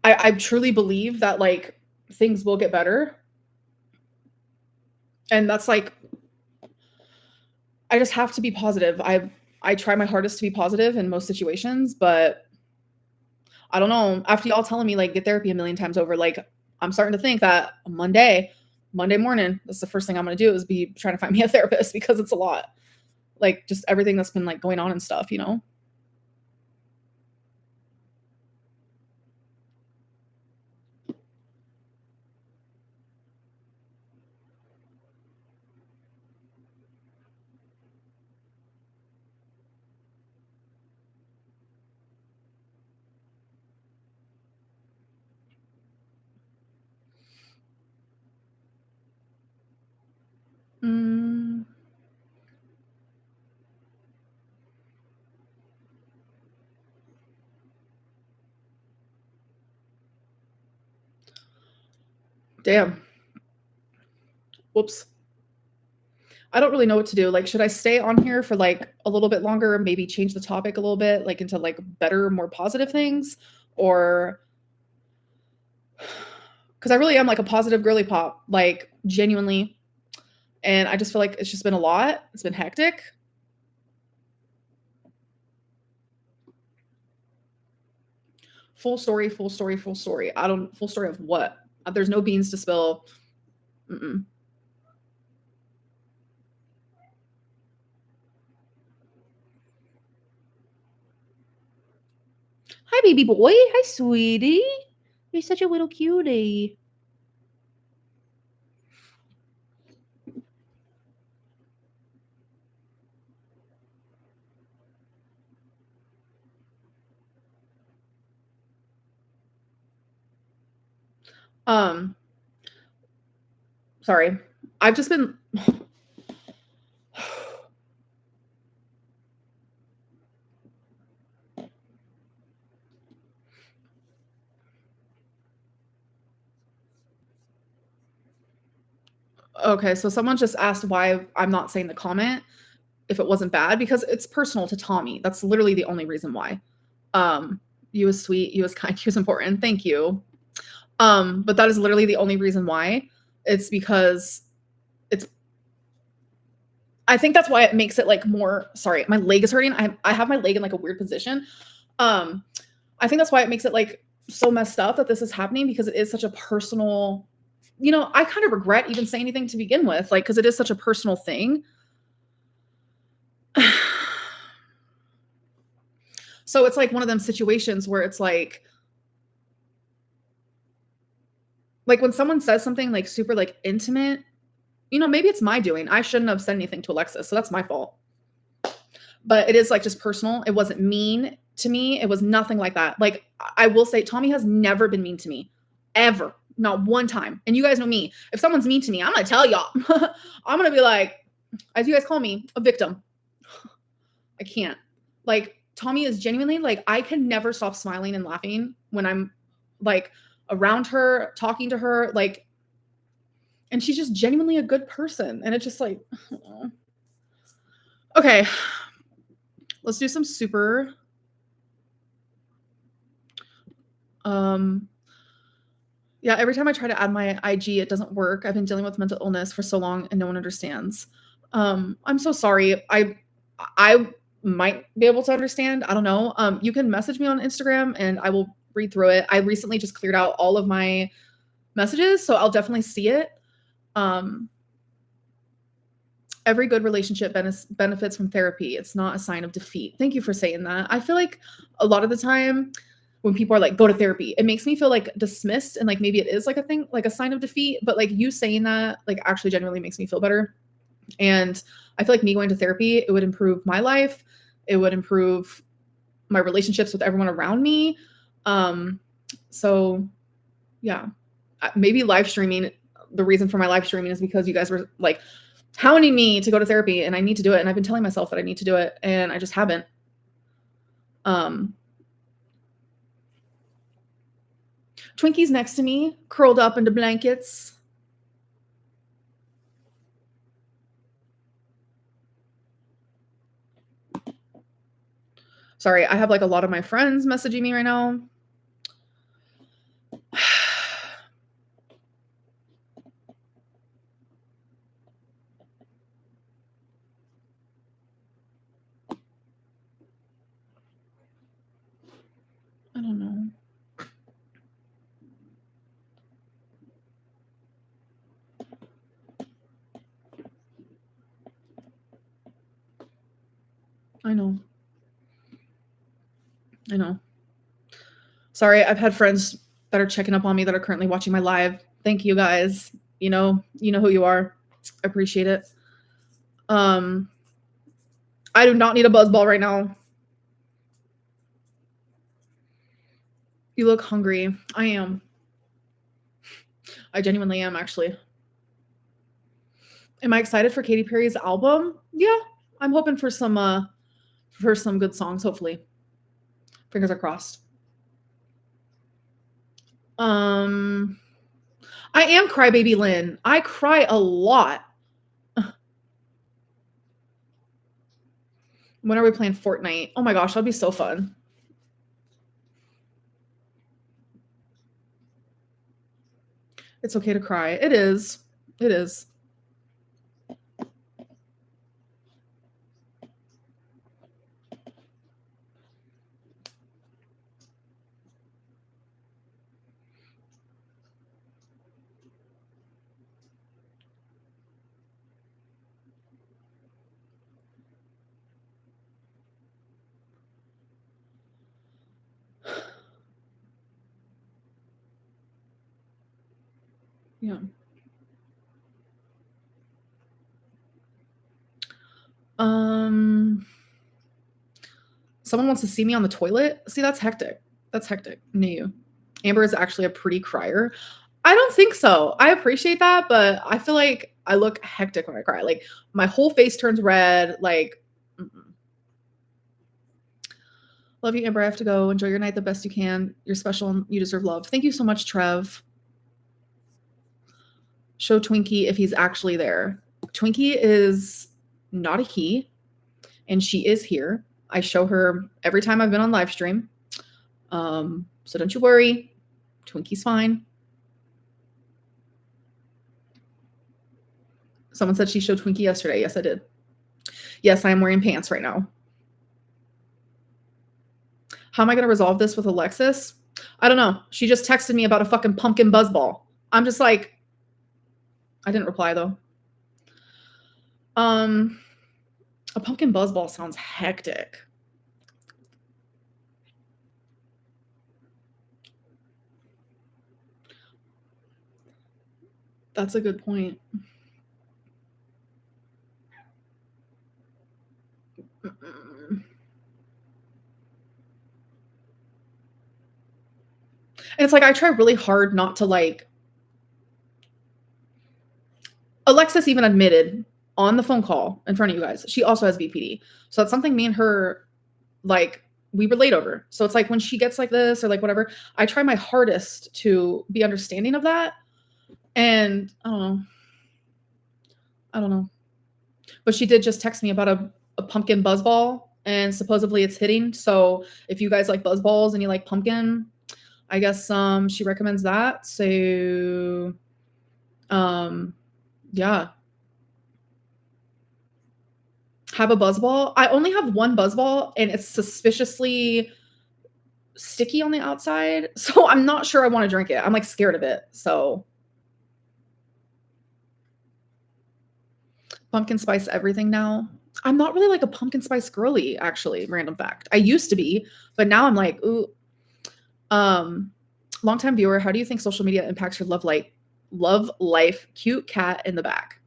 I truly believe that like things will get better. And that's like, I just have to be positive. I try my hardest to be positive in most situations, but I don't know. After y'all telling me like get therapy a million times over, like I'm starting to think that Monday morning, that's the first thing I'm gonna do is be trying to find me a therapist, because it's a lot. Like just everything that's been like going on and stuff, you know? Mm. Damn. Whoops. I don't really know what to do. Like, should I stay on here for like a little bit longer, maybe change the topic a little bit, like into like better, more positive things? Or because I really am like a positive girly pop, like genuinely. And I just feel like it's just been a lot. It's been hectic. Full story, full story, full story. Full story of what? There's no beans to spill. Mm-mm. Hi, baby boy. Hi, sweetie. You're such a little cutie. Sorry. I've just been Okay, so someone just asked why I'm not saying the comment if it wasn't bad, because it's personal to Tommy. That's literally the only reason why. You was sweet, you was kind, you was important. Thank you. But that is literally the only reason why. It's because I think that's why it makes it like more, sorry, my leg is hurting. I have my leg in like a weird position. I think that's why it makes it like so messed up that this is happening, because it is such a personal, I kind of regret even saying anything to begin with, like, because it is such a personal thing. So it's like one of them situations where it's like when someone says something like super like intimate, maybe it's my doing. I shouldn't have said anything to Alexis, so that's my fault. But it is like just personal. It wasn't mean to me. It was nothing like that. Like, I will say Tommy has never been mean to me, ever. Not one time. And you guys know me. If someone's mean to me, I'm going to tell y'all. I'm going to be like, as you guys call me, a victim. I can't. Like, Tommy is genuinely like, I can never stop smiling and laughing when I'm like around her, talking to her, like, and she's just genuinely a good person. And it's just like, oh. Okay, let's do some super. Yeah, every time I try to add my IG, it doesn't work. I've been dealing with mental illness for so long and no one understands. I'm so sorry. I might be able to understand. I don't know. You can message me on Instagram and I will read through it. I recently just cleared out all of my messages, so I'll definitely see it. Every good relationship benefits from therapy. It's not a sign of defeat. Thank you for saying that. I feel like a lot of the time when people are like, go to therapy, it makes me feel like dismissed and like maybe it is like a thing, like a sign of defeat. But like you saying that, like actually genuinely makes me feel better. And I feel like me going to therapy, it would improve my life. It would improve my relationships with everyone around me. So yeah, maybe live streaming. The reason for my live streaming is because you guys were like hounding me to go to therapy and I need to do it. And I've been telling myself that I need to do it and I just haven't. Twinkie's next to me, curled up into blankets. Sorry, I have like a lot of my friends messaging me right now. I don't know. I know. Sorry, I've had friends that are checking up on me that are currently watching my live. Thank you guys. You know who you are. I appreciate it. I do not need a buzz ball right now. You look hungry. I am. I genuinely am, actually. Am I excited for Katy Perry's album? Yeah, I'm hoping for some good songs, hopefully. Fingers are crossed. I am Crybaby Lynn. I cry a lot. When are we playing Fortnite? Oh my gosh, that'd be so fun. It's okay to cry. It is. It is. Yeah. Someone wants to see me on the toilet. See, that's hectic. That's hectic. No. Amber is actually a pretty crier. I don't think so. I appreciate that, but I feel like I look hectic when I cry. Like my whole face turns red. Like, love you, Amber. I have to go. Enjoy your night the best you can. You're special and you deserve love. Thank you so much, Trev. Show Twinkie if he's actually there. Twinkie is not a he, and she is here. I show her every time I've been on live stream. So don't you worry. Twinkie's fine. Someone said she showed Twinkie yesterday. Yes, I did. Yes, I am wearing pants right now. How am I going to resolve this with Alexis? I don't know. She just texted me about a fucking pumpkin buzzball. I'm just like, I didn't reply though. A pumpkin buzzball sounds hectic. That's a good point. And it's like, I try really hard not to like. Alexis even admitted on the phone call in front of you guys, she also has BPD. So that's something me and her, like, we relate over. So it's like when she gets like this or like whatever, I try my hardest to be understanding of that. And I don't know. But she did just text me about a pumpkin buzzball, and supposedly it's hitting. So if you guys like buzzballs and you like pumpkin, I guess she recommends that. So yeah. Have a buzzball. I only have one buzzball and it's suspiciously sticky on the outside. So I'm not sure I want to drink it. I'm like scared of it. So pumpkin spice everything now. I'm not really like a pumpkin spice girly, actually, random fact. I used to be, but now I'm like, ooh. Longtime viewer, how do you think social media impacts your love life? Cute cat in the back.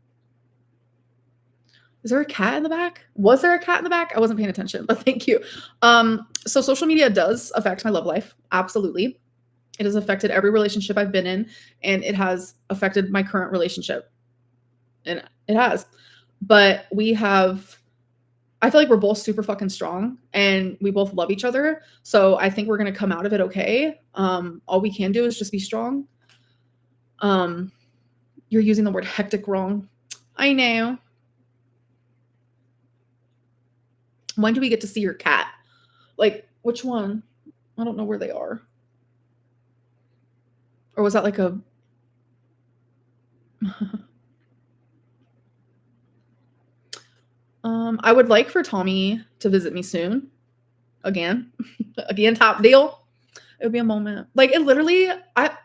Is there a cat in the back? Was there a cat in the back? I wasn't paying attention, but thank you. So social media does affect my love life. Absolutely. It has affected every relationship I've been in, and it has affected my current relationship. And it has. But I feel like we're both super fucking strong and we both love each other. So I think we're going to come out of it okay. All we can do is just be strong. You're using the word hectic wrong. I know. When do we get to see your cat? Like, which one? I don't know where they are. Or was that like a... I would like for Tommy to visit me soon. Again. Again, top deal. It would be a moment. Like, it literally... Have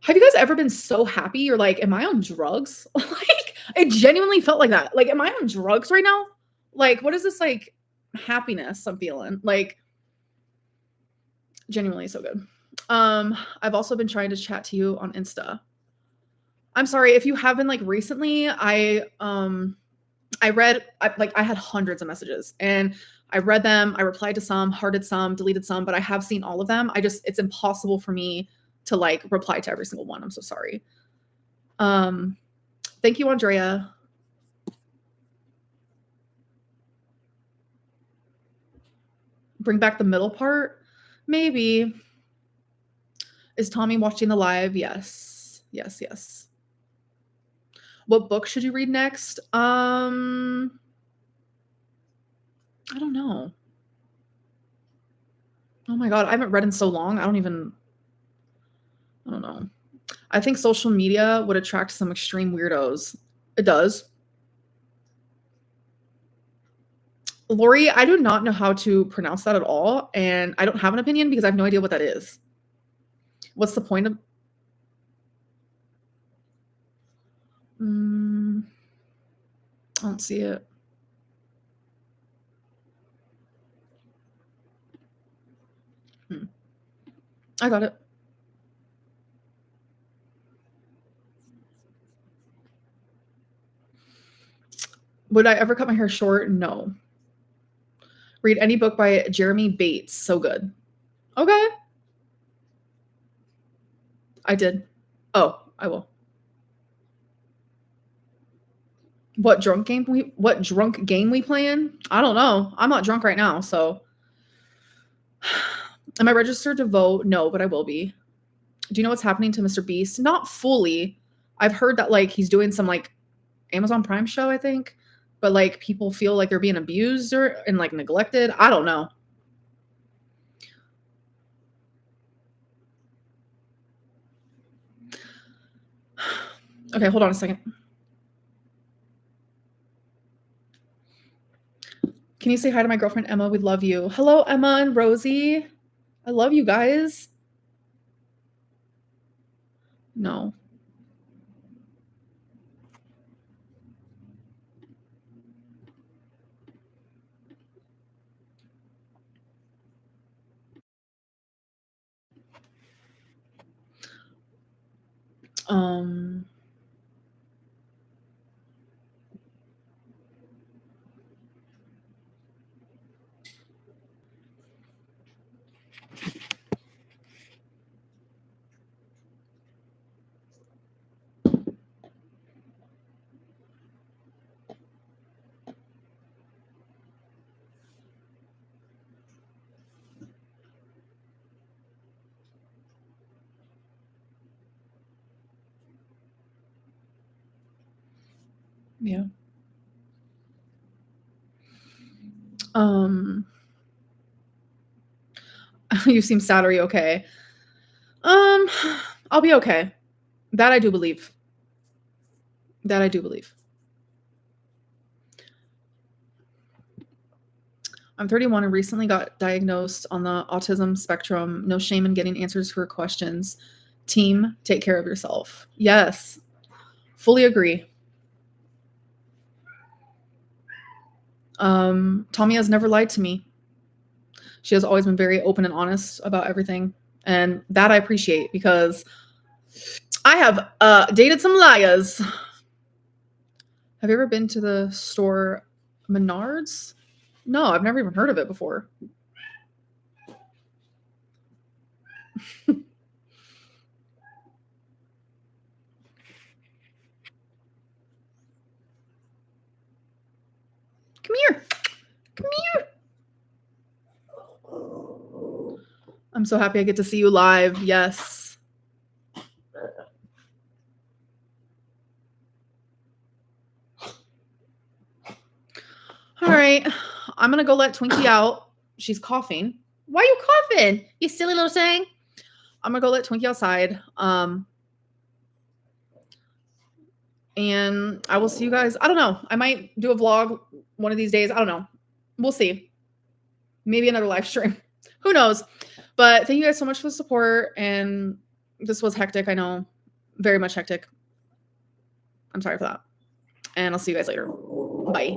you guys ever been so happy? You're like, am I on drugs? Like, it genuinely felt like that. Like, am I on drugs right now? Like, what is this, like, happiness I'm feeling? Like, genuinely so good. I've also been trying to chat to you on Insta. I'm sorry if you have been, like, recently. I had hundreds of messages and I read them. I replied to some, hearted some, deleted some, but I have seen all of them. It's impossible for me to like reply to every single one. I'm so sorry. Thank you, Andrea. Bring back the middle part. Maybe. Is Tommy watching the live? Yes. Yes, yes. What book should you read next? I don't know. Oh my God, I haven't read in so long. I don't know. I think social media would attract some extreme weirdos. It does. Lori, I do not know how to pronounce that at all, and I don't have an opinion because I have no idea what that is. What's the point of... I don't see it. I got it. Would I ever cut my hair short? No. Read any book by Jeremy Bates. So good. Okay. I did. Oh, I will. What drunk game we playing? I don't know. I'm not drunk right now, so. Am I registered to vote? No, but I will be. Do you know what's happening to Mr. Beast? Not fully. I've heard that like he's doing some like Amazon Prime show, I think. But like people feel like they're being abused and like neglected. I don't know. Okay, hold on a second. Can you say hi to my girlfriend, Emma? We love you. Hello, Emma and Rosie. I love you guys. No. Yeah. You seem sad. Are you okay? I'll be okay. That I do believe. I'm 31 and recently got diagnosed on the autism spectrum. No shame in getting answers for questions. Team, take care of yourself. Yes. Fully agree. Tommy has never lied to me. She has always been very open and honest about everything. And that I appreciate because I have dated some liars. Have you ever been to the store Menards? No, I've never even heard of it before. Come here. Come here. I'm so happy I get to see you live. Yes. All right. I'm going to go let Twinkie out. She's coughing. Why are you coughing? You silly little thing. I'm going to go let Twinkie outside. And I will see you guys. I don't know. I might do a vlog one of these days. I don't know. We'll see. Maybe another live stream. Who knows? But thank you guys so much for the support. And this was hectic. I know. Very much hectic. I'm sorry for that. And I'll see you guys later. Bye.